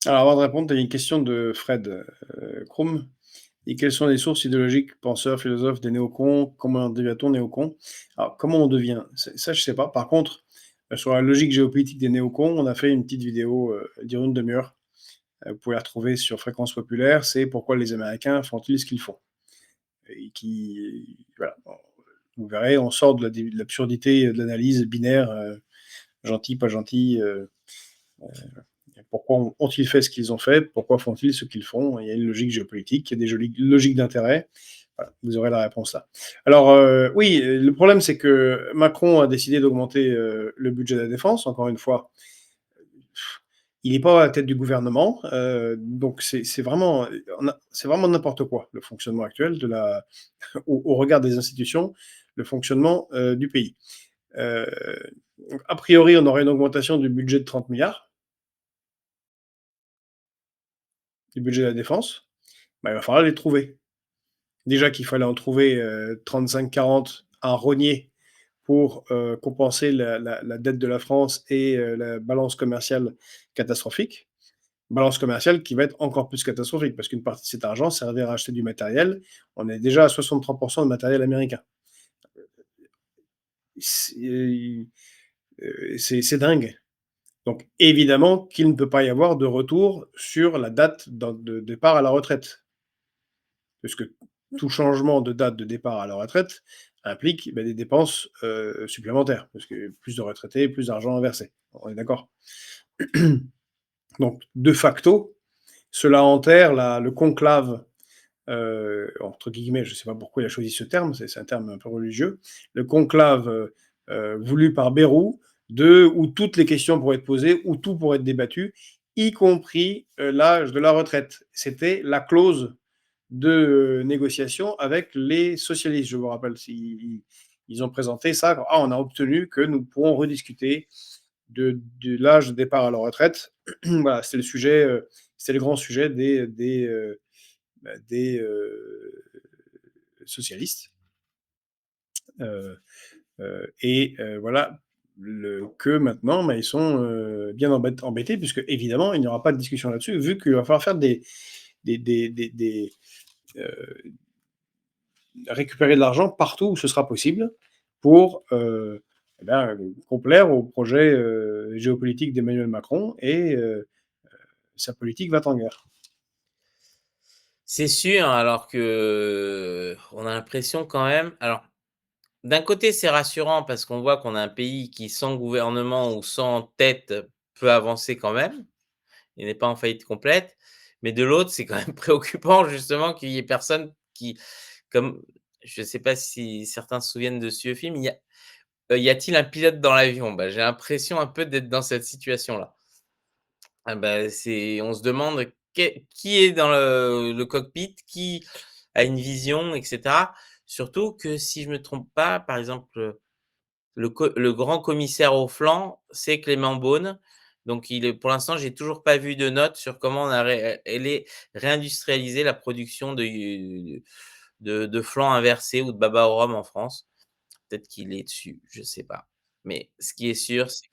Alors avant de répondre, tu as une question de Fred, Krum. Et quelles sont les sources idéologiques, penseurs, philosophes des néocons? Comment devient-on néocon? Alors comment on devient? Ça je sais pas. Par contre, Sur la logique géopolitique des néocons, on a fait une petite vidéo, elle dure une demi-heure. Vous pouvez la retrouver sur Fréquence Populaire. C'est pourquoi les Américains font-ils ce qu'ils font. Et qui, voilà, vous verrez, on sort de l'absurdité de l'analyse binaire, gentil, pas gentil. Pourquoi ont-ils fait ce qu'ils ont fait? Pourquoi font-ils ce qu'ils font? Il y a une logique géopolitique, il y a des logiques d'intérêt. Voilà, vous aurez la réponse là. Alors, oui, le problème, c'est que Macron a décidé d'augmenter le budget de la défense, encore une fois. Il n'est pas à la tête du gouvernement, donc c'est vraiment, vraiment n'importe quoi, le fonctionnement actuel au regard des institutions, le fonctionnement du pays. Euh, a priori, on aurait une augmentation du budget de 30 milliards, du budget de la défense. Bah, il va falloir les trouver. Déjà qu'il fallait en trouver 35-40 à rogner pour compenser la dette de la France et la balance commerciale catastrophique. Balance commerciale qui va être encore plus catastrophique parce qu'une partie de cet argent servira à acheter du matériel. On est déjà à 63% de matériel américain. C'est dingue. Donc évidemment qu'il ne peut pas y avoir de retour sur la date de départ à la retraite. Parce que tout changement de date de départ à la retraite implique des dépenses supplémentaires. Parce que plus de retraités, plus d'argent à verser. On est d'accord. Donc de facto, cela enterre le conclave, entre guillemets, je ne sais pas pourquoi il a choisi ce terme, c'est un terme un peu religieux, le conclave voulu par Bérou, où toutes les questions pourraient être posées, où tout pourrait être débattu, y compris l'âge de la retraite. C'était la clause de négociation avec les socialistes, je vous rappelle. Ils ont présenté ça, on a obtenu que nous pourrons rediscuter de l'âge de départ à la retraite. Voilà, c'est le sujet, c'est le grand sujet des socialistes. Voilà, que maintenant, ils sont bien embêtés, puisque évidemment, il n'y aura pas de discussion là-dessus, vu qu'il va falloir faire récupérer de l'argent partout où ce sera possible pour complaire au projet géopolitique d'Emmanuel Macron et sa politique va en guerre. C'est sûr, alors que on a l'impression quand même alors, d'un côté, c'est rassurant parce qu'on voit qu'on a un pays qui, sans gouvernement ou sans tête, peut avancer quand même. Il n'est pas en faillite complète. Mais de l'autre, c'est quand même préoccupant justement qu'il y ait personne qui comme je ne sais pas si certains se souviennent de ce vieux film, y a-t-il un pilote dans l'avion? Bah, j'ai l'impression un peu d'être dans cette situation-là. Ah bah, on se demande qui est dans le cockpit, qui a une vision et cetera. Surtout que si je me trompe pas, par exemple, le grand commissaire au flanc, c'est Clément Beaune. Donc pour l'instant, j'ai toujours pas vu de notes sur comment on a réindustrialisé la production de flancs inversés ou de baba au rhum en France. Peut-être qu'il est dessus, je sais pas. Mais ce qui est sûr, c'est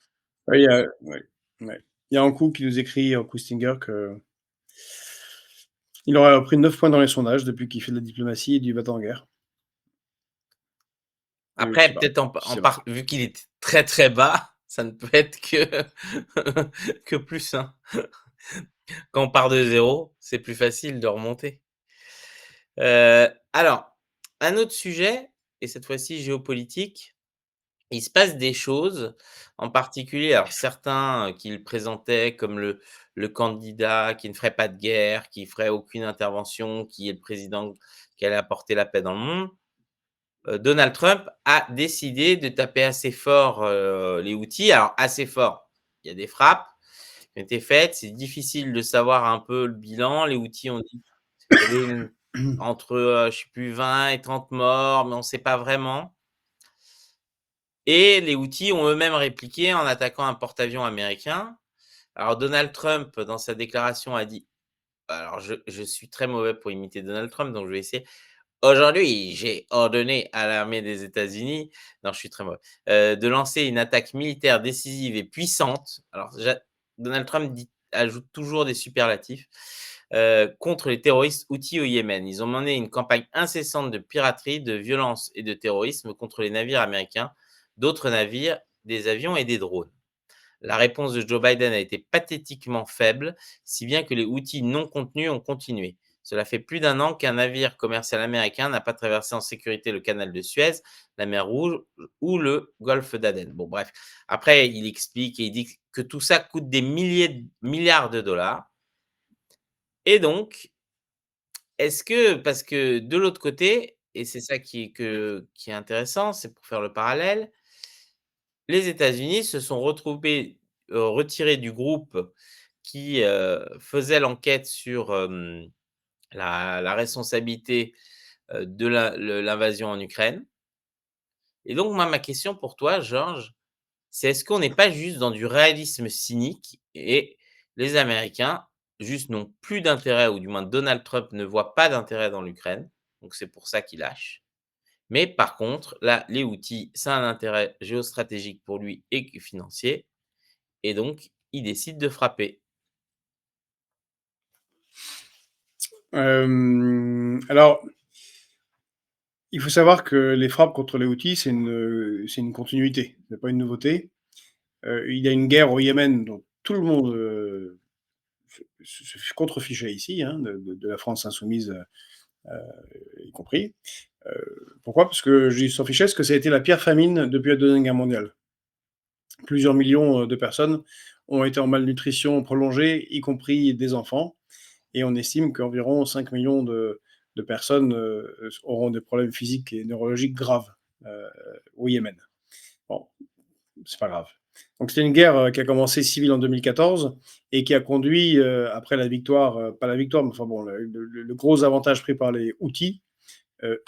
Oui, ouais, ouais. Il y a un coup qui nous écrit, en Stinger, que il aurait pris 9 points dans les sondages depuis qu'il fait de la diplomatie et du va en guerre. Je sais après pas peut-être si c'est vrai. vu qu'il est très, très bas, ça ne peut être que que plus, hein. Quand on part de zéro, c'est plus facile de remonter. Alors, un autre sujet et cette fois-ci géopolitique, il se passe des choses, en particulier, alors certains, qui le présentaient comme le candidat qui ne ferait pas de guerre, qui ferait aucune intervention, qui est le président qui allait apporter la paix dans le monde. Donald Trump a décidé de taper assez fort, les Houthis. Alors assez fort, il y a des frappes qui ont été faites, c'est difficile de savoir un peu le bilan. Les Houthis ont dit qu'il y avait entre, je sais plus 20 et 30 morts, mais on ne sait pas vraiment. Et les Houthis ont eux-mêmes répliqué en attaquant un porte-avions américain. Alors Donald Trump, dans sa déclaration, a dit alors je suis très mauvais pour imiter Donald Trump, donc je vais essayer. Aujourd'hui, j'ai ordonné à l'armée des États-Unis non, je suis très mauvais, de lancer une attaque militaire décisive et puissante. Alors Donald Trump ajoute toujours des superlatifs, contre les terroristes houthis au Yémen. Ils ont mené une campagne incessante de piraterie, de violence et de terrorisme contre les navires américains, d'autres navires des avions et des drones. La réponse de Joe Biden a été pathétiquement faible, si bien que les outils non contenus ont continué. Cela fait plus d'un an qu'un navire commercial américain n'a pas traversé en sécurité le canal de Suez, la mer Rouge ou le golfe d'Aden. Bon, bref. Après, il explique et il dit que tout ça coûte des milliers de milliards de dollars. Et donc, est-ce que, parce que de l'autre côté, et c'est ça qui est intéressant, c'est pour faire le parallèle, les États-Unis se sont retrouvés, retirés du groupe qui, faisait l'enquête sur, la responsabilité, de l'invasion en Ukraine. Et donc moi, ma question pour toi, Georges, c'est est-ce qu'on n'est pas juste dans du réalisme cynique et les Américains juste n'ont plus d'intérêt, ou du moins Donald Trump ne voit pas d'intérêt dans l'Ukraine, donc c'est pour ça qu'il lâche. Mais par contre, là, les Houthis, c'est un intérêt géostratégique pour lui et financier, et donc il décide de frapper. Alors, il faut savoir que les frappes contre les Houthis, c'est une continuité, c'est pas une nouveauté. Il y a une guerre au Yémen dont tout le monde se contrefichait ici, hein, de la France insoumise y compris. Pourquoi? Parce que je s'en fichait, parce que ça a été la pire famine depuis la Deuxième Guerre mondiale. Plusieurs millions de personnes ont été en malnutrition prolongée, y compris des enfants, et on estime qu'environ 5 millions de personnes auront des problèmes physiques et neurologiques graves au Yémen. Bon, c'est pas grave. Donc c'était une guerre qui a commencé civile en 2014 et qui a conduit, après la victoire, pas la victoire, mais enfin bon, le gros avantage pris par les Houthis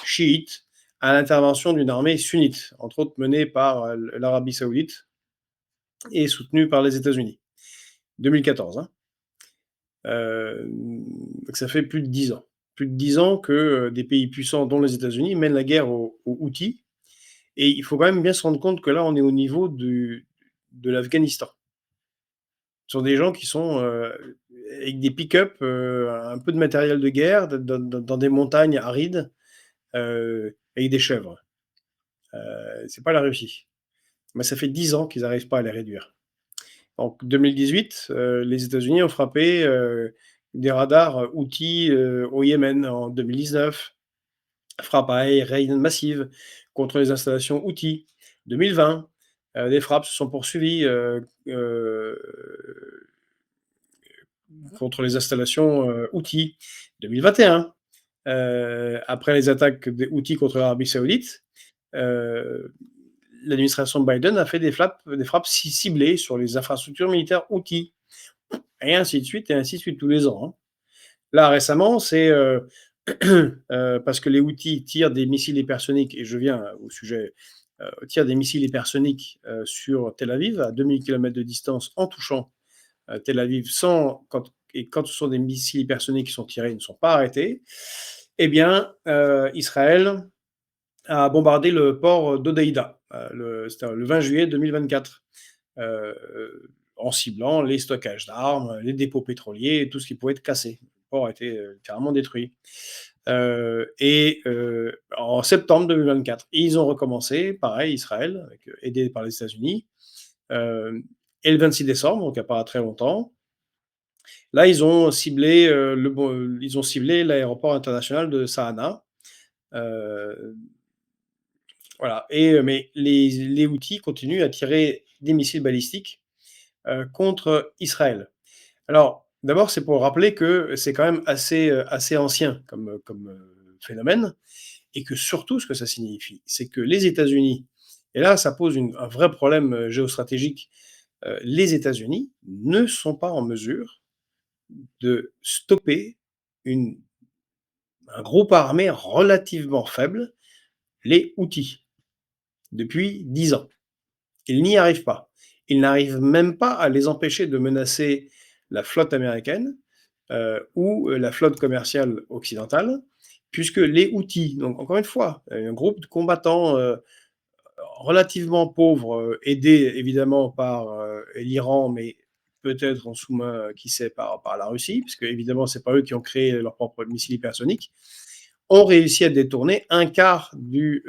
chiites, à l'intervention d'une armée sunnite, entre autres menée par l'Arabie saoudite et soutenue par les États-Unis. 2014, hein. Donc ça fait plus de 10 ans. Plus de 10 ans que des pays puissants, dont les États-Unis, mènent la guerre aux Houthis. Et il faut quand même bien se rendre compte que là, on est au niveau de l'Afghanistan. Ce sont des gens qui sont avec des pick-up, un peu de matériel de guerre, dans des montagnes arides, avec des chèvres. C'est pas la Russie. Mais ça fait 10 ans qu'ils n'arrivent pas à les réduire. En 2018, les États-Unis ont frappé des radars outils au Yémen. En 2019, frappe aérienne massive contre les installations outils. 2020, des frappes se sont poursuivies contre les installations outils. 2021, après les attaques des outils contre l'Arabie saoudite, l'administration Biden a fait des frappes ciblées sur les infrastructures militaires outils, et ainsi de suite, et ainsi de suite tous les ans, hein. Là, récemment, c'est parce que les Houthis tirent des missiles hypersoniques, et je viens au sujet, tirent des missiles hypersoniques sur Tel Aviv, à 2000 km de distance, en touchant Tel Aviv, et quand ce sont des missiles hypersoniques qui sont tirés, ils ne sont pas arrêtés. Eh bien, Israël a bombardé le port d'Odeïda, c'était le 20 juillet 2024, en ciblant les stockages d'armes, les dépôts pétroliers, tout ce qui pouvait être cassé. Le port a été littéralement détruit. En septembre 2024, ils ont recommencé, pareil, Israël, aidé par les États-Unis. Et le 26 décembre, donc il n'y a pas très longtemps, là, ils ont ciblé l'aéroport international de Sahana. Voilà. Mais les Houthis continuent à tirer des missiles balistiques contre Israël. Alors, d'abord, c'est pour rappeler que c'est quand même assez ancien comme phénomène, et que surtout, ce que ça signifie, c'est que les États-Unis, et là, ça pose un vrai problème géostratégique, les États-Unis ne sont pas en mesure de stopper un groupe armé relativement faible, les Houthis, depuis 10 ans. Ils n'y arrivent pas. Ils n'arrivent même pas à les empêcher de menacer la flotte américaine ou la flotte commerciale occidentale, puisque les Houthis, donc encore une fois, un groupe de combattants relativement pauvres, aidés évidemment par l'Iran, mais peut-être en sous-main, qui sait, par la Russie, puisque évidemment, c'est pas eux qui ont créé leur propre missile hypersonique, ont réussi à détourner un quart du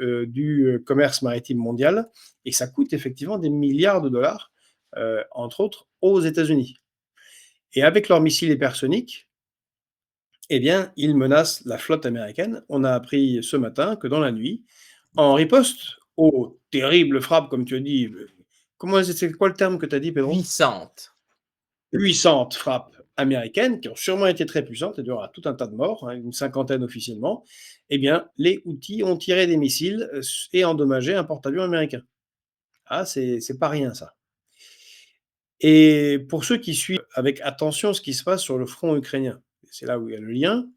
commerce maritime mondial, et ça coûte effectivement des milliards de dollars, entre autres aux États-Unis. Et avec leurs missiles hypersoniques, eh bien, ils menacent la flotte américaine. On a appris ce matin que dans la nuit, en riposte aux terribles frappes, comme tu as dit, comment c'est quoi le terme que tu as dit, Pedro? Puissante. Puissantes frappes américaines, qui ont sûrement été très puissantes, et il y aura tout un tas de morts, hein, une cinquantaine officiellement. Eh bien, les Houthis ont tiré des missiles et endommagé un porte-avions américain. Ah, c'est pas rien ça. Et pour ceux qui suivent avec attention ce qui se passe sur le front ukrainien, c'est là où il y a le lien,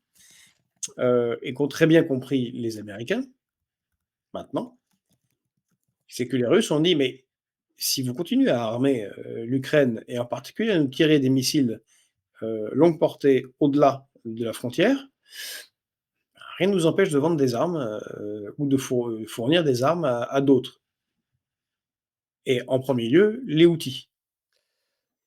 et qu'ont très bien compris les Américains, maintenant, c'est que les Russes ont dit: «Mais si vous continuez à armer, l'Ukraine et en particulier à nous tirer des missiles, longue portée au-delà de la frontière, rien ne nous empêche de vendre des armes, ou de fournir des armes à d'autres», et en premier lieu, les Houthis.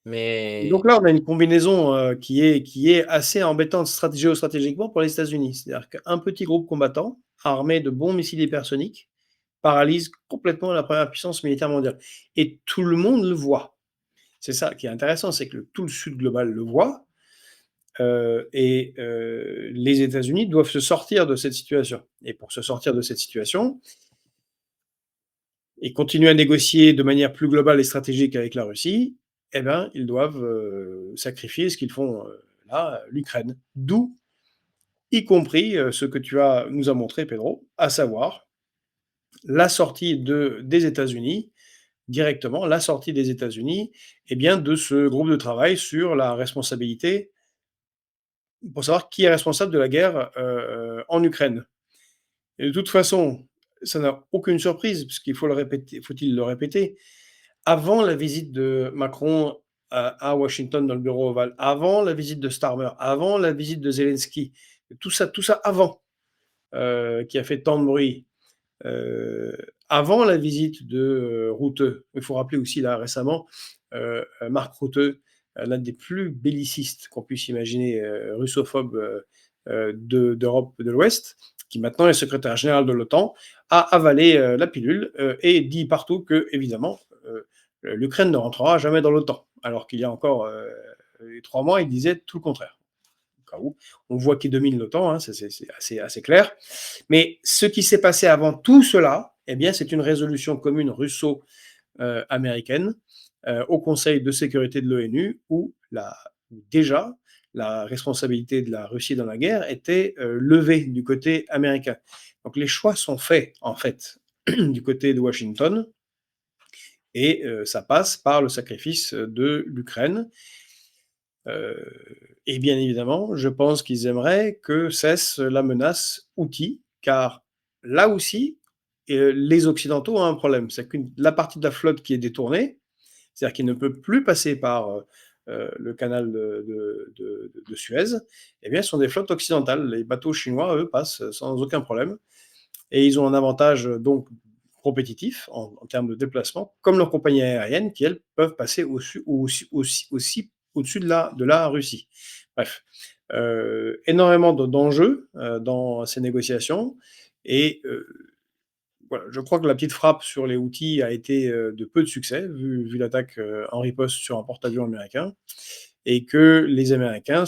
Et Mais donc là, on a une combinaison, qui est assez embêtante géostratégiquement pour les États-Unis. C'est-à-dire qu'un petit groupe combattant, armé de bons missiles hypersoniques, paralyse complètement la première puissance militaire mondiale, et tout le monde le voit. C'est ça qui est intéressant, c'est que tout le Sud global le voit, et les États-Unis doivent se sortir de cette situation, et pour se sortir de cette situation et continuer à négocier de manière plus globale et stratégique avec la Russie, eh ben, ils doivent, sacrifier ce qu'ils font, là, l'Ukraine. D'où, y compris, ce que nous as montré Pedro, à savoir la sortie des États-Unis, directement la sortie des États-Unis, eh bien, de ce groupe de travail sur la responsabilité, pour savoir qui est responsable de la guerre, en Ukraine. Et de toute façon, ça n'a aucune surprise, puisqu'il faut le répéter, faut-il le répéter, avant la visite de Macron à Washington dans le bureau ovale, avant la visite de Starmer, avant la visite de Zelensky, tout ça avant, qui a fait tant de bruit, avant la visite de Rutte. Il faut rappeler aussi là récemment, Mark Rutte, l'un des plus bellicistes qu'on puisse imaginer, russophobe, d'Europe de l'Ouest, qui maintenant est secrétaire général de l'OTAN, a avalé la pilule, et dit partout que, évidemment, l'Ukraine ne rentrera jamais dans l'OTAN. Alors qu'il y a encore 3 mois, il disait tout le contraire. Au cas où, on voit qu'il domine l'OTAN, hein, c'est assez clair. Mais ce qui s'est passé avant tout cela, eh bien, c'est une résolution commune russo-américaine, au Conseil de sécurité de l'ONU, où déjà la responsabilité de la Russie dans la guerre était levée du côté américain. Donc les choix sont faits, en fait, du côté de Washington, et ça passe par le sacrifice de l'Ukraine. Et bien évidemment, je pense qu'ils aimeraient que cesse la menace Houthi, car là aussi, les Occidentaux ont un problème. C'est que la partie de la flotte qui est détournée, c'est-à-dire qu'il ne peut plus passer par le canal de Suez, eh bien, ce sont des flottes occidentales. Les bateaux chinois, eux, passent sans aucun problème. Et ils ont un avantage donc compétitif en termes de déplacement, comme leurs compagnies aériennes qui, elles, peuvent passer aussi au-dessus de la Russie. Bref, énormément d'enjeux dans ces négociations. Et voilà, je crois que la petite frappe sur les Houthis a été de peu de succès, vu l'attaque en riposte sur un porte-avions américain, et que les Américains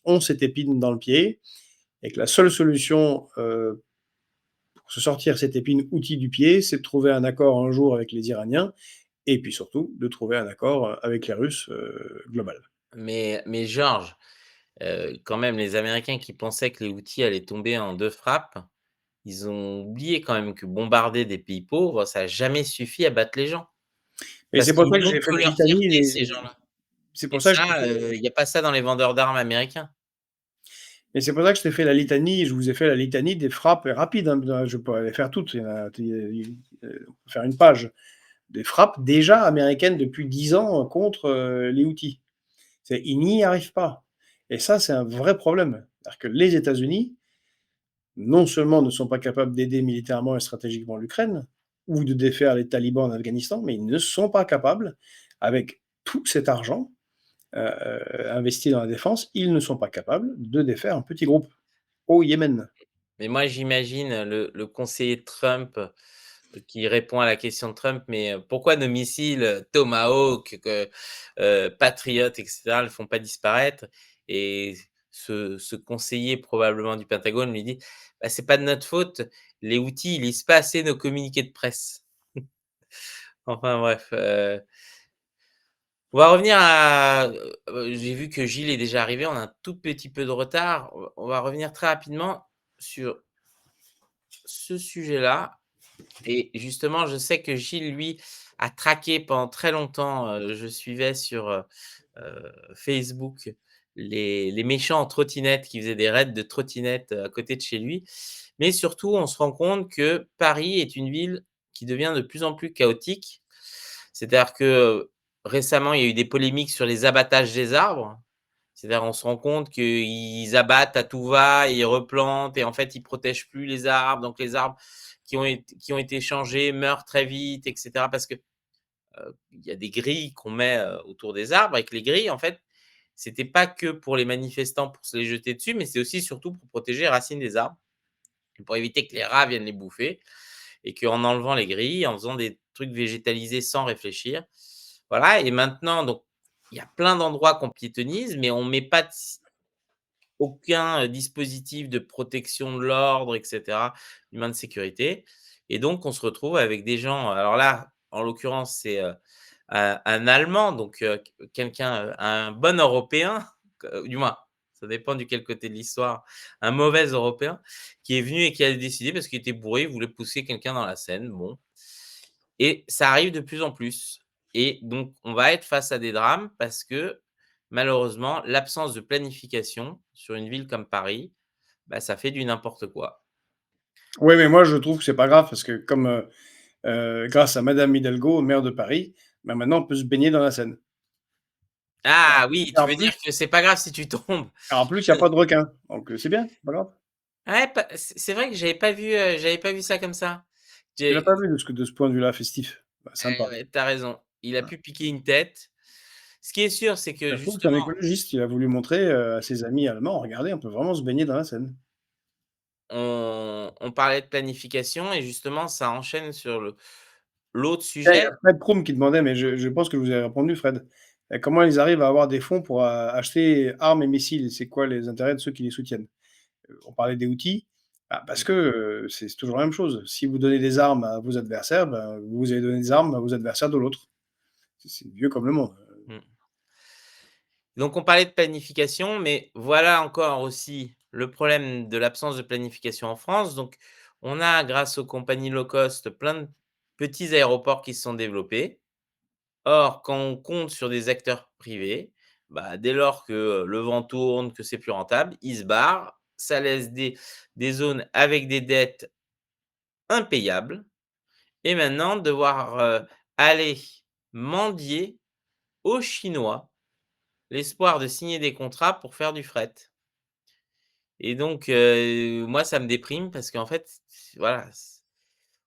ont cette épine dans le pied, et que la seule solution pour se sortir cette épine Houthi du pied, c'est de trouver un accord un jour avec les Iraniens, et puis surtout de trouver un accord avec les Russes, global. mais Georges, quand même les Américains qui pensaient que les Houthis allaient tomber en 2 frappes, ils ont oublié quand même que bombarder des pays pauvres, ça a jamais suffi à battre les gens. Et Parce c'est pour qu'ils ça que j'ai montrent fait la leur litanie fierté ces des gens-là, c'est et pour ça que je t'ai ça, fait il y a pas ça dans les vendeurs d'armes américains. et c'est pour ça que je t'ai fait la litanie, je vous ai fait la litanie des frappes rapides, hein, je pourrais les faire toutes, on peut faire une page. Des frappes déjà américaines depuis 10 ans contre, les Houthis. Ils n'y arrivent pas, et ça, c'est un vrai problème. C'est-à-dire que les États-Unis, non seulement ne sont pas capables d'aider militairement et stratégiquement l'Ukraine, ou de défaire les talibans en Afghanistan, mais ils ne sont pas capables, avec tout cet argent investi dans la défense, ils ne sont pas capables de défaire un petit groupe au Yémen. Mais moi, j'imagine le conseiller de Trump, qui répond à la question de Trump: «Mais, pourquoi nos missiles, Tomahawk, Patriot et cetera, ne le font pas disparaître?» Et ce conseiller probablement du Pentagone lui dit: «Bah, c'est pas de notre faute, les Houthis, ils lisent pas assez nos communiqués de presse». Enfin bref, on va revenir à, j'ai vu que Gilles est déjà arrivé, on a un tout petit peu de retard. On va revenir très rapidement sur ce sujet-là. Et justement, je sais que Gilles, lui, a traqué pendant très longtemps, je suivais sur, Facebook les méchants en trottinette qui faisaient des raids de trottinette, à côté de chez lui. Mais surtout, on se rend compte que Paris est une ville qui devient de plus en plus chaotique. C'est-à-dire que, récemment, il y a eu des polémiques sur les abattages des arbres. C'est-à-dire, on se rend compte qu'ils abattent à tout va, ils replantent et en fait, ils protègent plus les arbres. Donc les arbres qui ont été changés meurent très vite et cetera parce que, il y a des grilles qu'on met, autour des arbres et que les grilles, en fait, c'était pas que pour les manifestants pour se les jeter dessus, mais c'est aussi surtout pour protéger les racines des arbres et pour éviter que les rats viennent les bouffer et qu'en enlevant les grilles, en faisant des trucs végétalisés sans réfléchir, voilà. Et maintenant donc il y a plein d'endroits qu'on piétonise, mais on met pas de aucun, dispositif de protection de l'ordre et cetera, humain de sécurité. Et donc on se retrouve avec des gens, alors là, en l'occurrence, c'est, un Allemand, donc quelqu'un, un bon Européen, du moins, ça dépend du quel côté de l'histoire, un mauvais Européen qui est venu et qui a décidé parce qu'il était bourré, il voulait pousser quelqu'un dans la Seine, bon. Et ça arrive de plus en plus. Et donc, on va être face à des drames parce que, malheureusement, l'absence de planification sur une ville comme Paris, bah, ça fait du n'importe quoi. Oui, mais moi je trouve que c'est pas grave parce que comme, grâce à madame Hidalgo, maire de Paris, bah, maintenant on peut se baigner dans la Seine. Ah oui, Et tu en veux dire plus que c'est pas grave si tu tombes? il y a pas de requins, donc c'est bien, c'est pas grave. Ouais, pas c'est vrai que j'avais pas vu ça comme ça. Tu l'as J'ai pas vu de ce point de vue-là festif? Bah, eh sympa. ouais, tu raison. Il a Hein. pu piquer une tête. Ce qui est sûr, c'est que Ça se trouve, c'est un justement, écologiste, il a voulu montrer, à ses amis allemands: «Regardez, on peut vraiment se baigner dans la Seine». on parlait de planification et justement ça enchaîne sur l'autre Tiens, il y sujet. a Fred Krum qui demandait, mais je pense que vous avez répondu Fred. Comment ils arrivent à avoir des fonds pour, acheter armes et missiles? C'est quoi les intérêts de ceux qui les soutiennent? On parlait des outils, bah, parce que, c'est toujours la même chose. Si vous donnez des armes à vos adversaires, ben, vous allez donner des armes à vos adversaires de l'autre. C'est vieux comme le monde. Mmh. Donc on parlait de planification, mais voilà encore aussi le problème de l'absence de planification en France. Donc on a, grâce aux compagnies low cost, plein de petits aéroports qui se sont développés. Or, quand on compte sur des acteurs privés, bah, dès lors que, le vent tourne, que c'est plus rentable, ils se barrent. Ça laisse des zones avec des dettes impayables et maintenant devoir, aller mendier aux Chinois l'espoir de signer des contrats pour faire du fret. Et donc, moi, ça me déprime parce qu'en fait, voilà,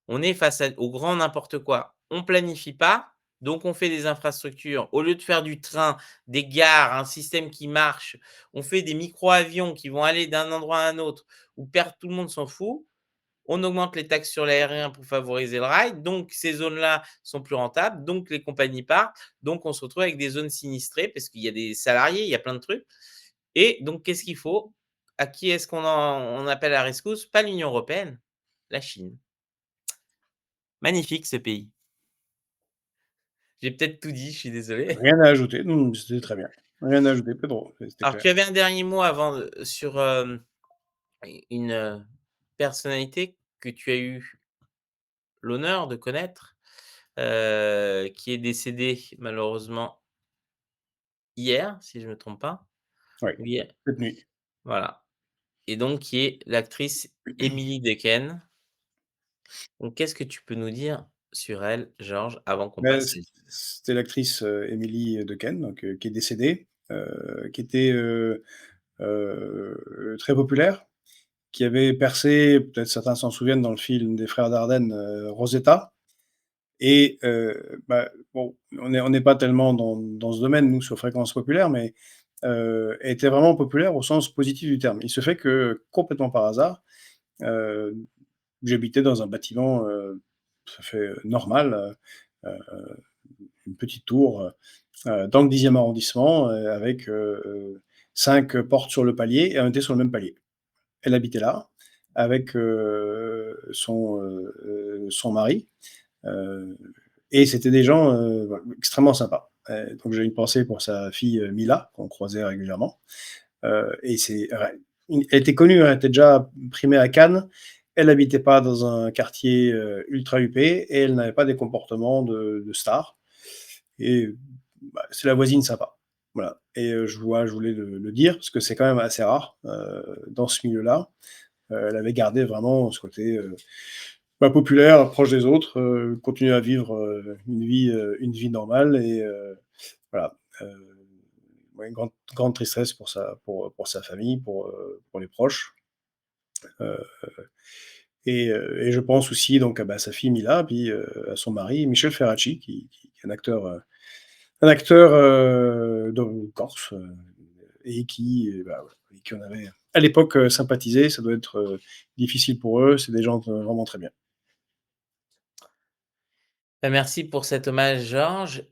on est face au grand n'importe quoi. On planifie pas, donc on fait des infrastructures. Au lieu de faire du train, des gares, un système qui marche, on fait des micro-avions qui vont aller d'un endroit à un autre où tout le monde s'en fout. On augmente les taxes sur l'aérien pour favoriser le rail, donc ces zones-là sont plus rentables, donc les compagnies partent, donc on se retrouve avec des zones sinistrées parce qu'il y a des salariés, il y a plein de trucs. Et donc qu'est-ce qu'il faut? À qui est-ce on appelle à la rescousse? Pas l'Union européenne, la Chine. Magnifique ce pays. J'ai peut-être tout dit, je suis désolé. Rien à ajouter. Non, c'était très bien. Rien à ajouter, Pedro, c'était Alors clair. tu avais un dernier mot avant, sur, une, personnalité que tu as eu l'honneur de connaître, qui est décédée malheureusement hier, si je ne me trompe pas? Oui, Oui, hier, cette nuit. voilà. Et donc qui est l'actrice Emily Dequesne. Donc qu'est-ce que tu peux nous dire sur elle, Georges, avant qu'on Bah, passe à c'était l'actrice, Émilie Dequesne, donc qui est décédée, qui était, très populaire, qui avait percé, peut-être certains s'en souviennent, dans le film des frères Dardenne, Rosetta. Et bah, bon, on n'est pas tellement dans ce domaine, nous, sur Fréquences Populaires, mais elle était vraiment populaire au sens positif du terme. Il se fait que, complètement par hasard, heu, j'habitais dans un bâtiment, tout à fait, normal, une petite tour, dans le 10e arrondissement, avec, 5 portes sur le palier et on était sur le même palier. Elle habitait là avec, son mari, heu et c'était des gens, voilà, extrêmement sympas. Donc j'ai une pensée pour sa fille, Mila, qu'on croisait régulièrement, et c'est ouais, elle était connue, hein, elle était déjà primée à Cannes. Elle habitait pas dans un quartier, ultra huppé et elle n'avait pas des comportements de star et bah, c'est la voisine sympa. Voilà et je voulais le dire parce que c'est quand même assez rare, dans ce milieu-là. Elle avait gardé vraiment ce côté, bah, populaire, proche des autres, continuer à vivre, une vie normale et voilà, ouais, grande tristesse pour sa famille, pour les proches, heu et je pense aussi donc à, bah, sa fille Mila, puis, à son mari Michel Ferracci qui est un acteur, de corse, et qui, bah, voilà, avec qui on avait à l'époque, sympathisé. Ça doit être, difficile pour eux. C'est des gens, vraiment très bien. Bah, merci pour cet hommage, Georges.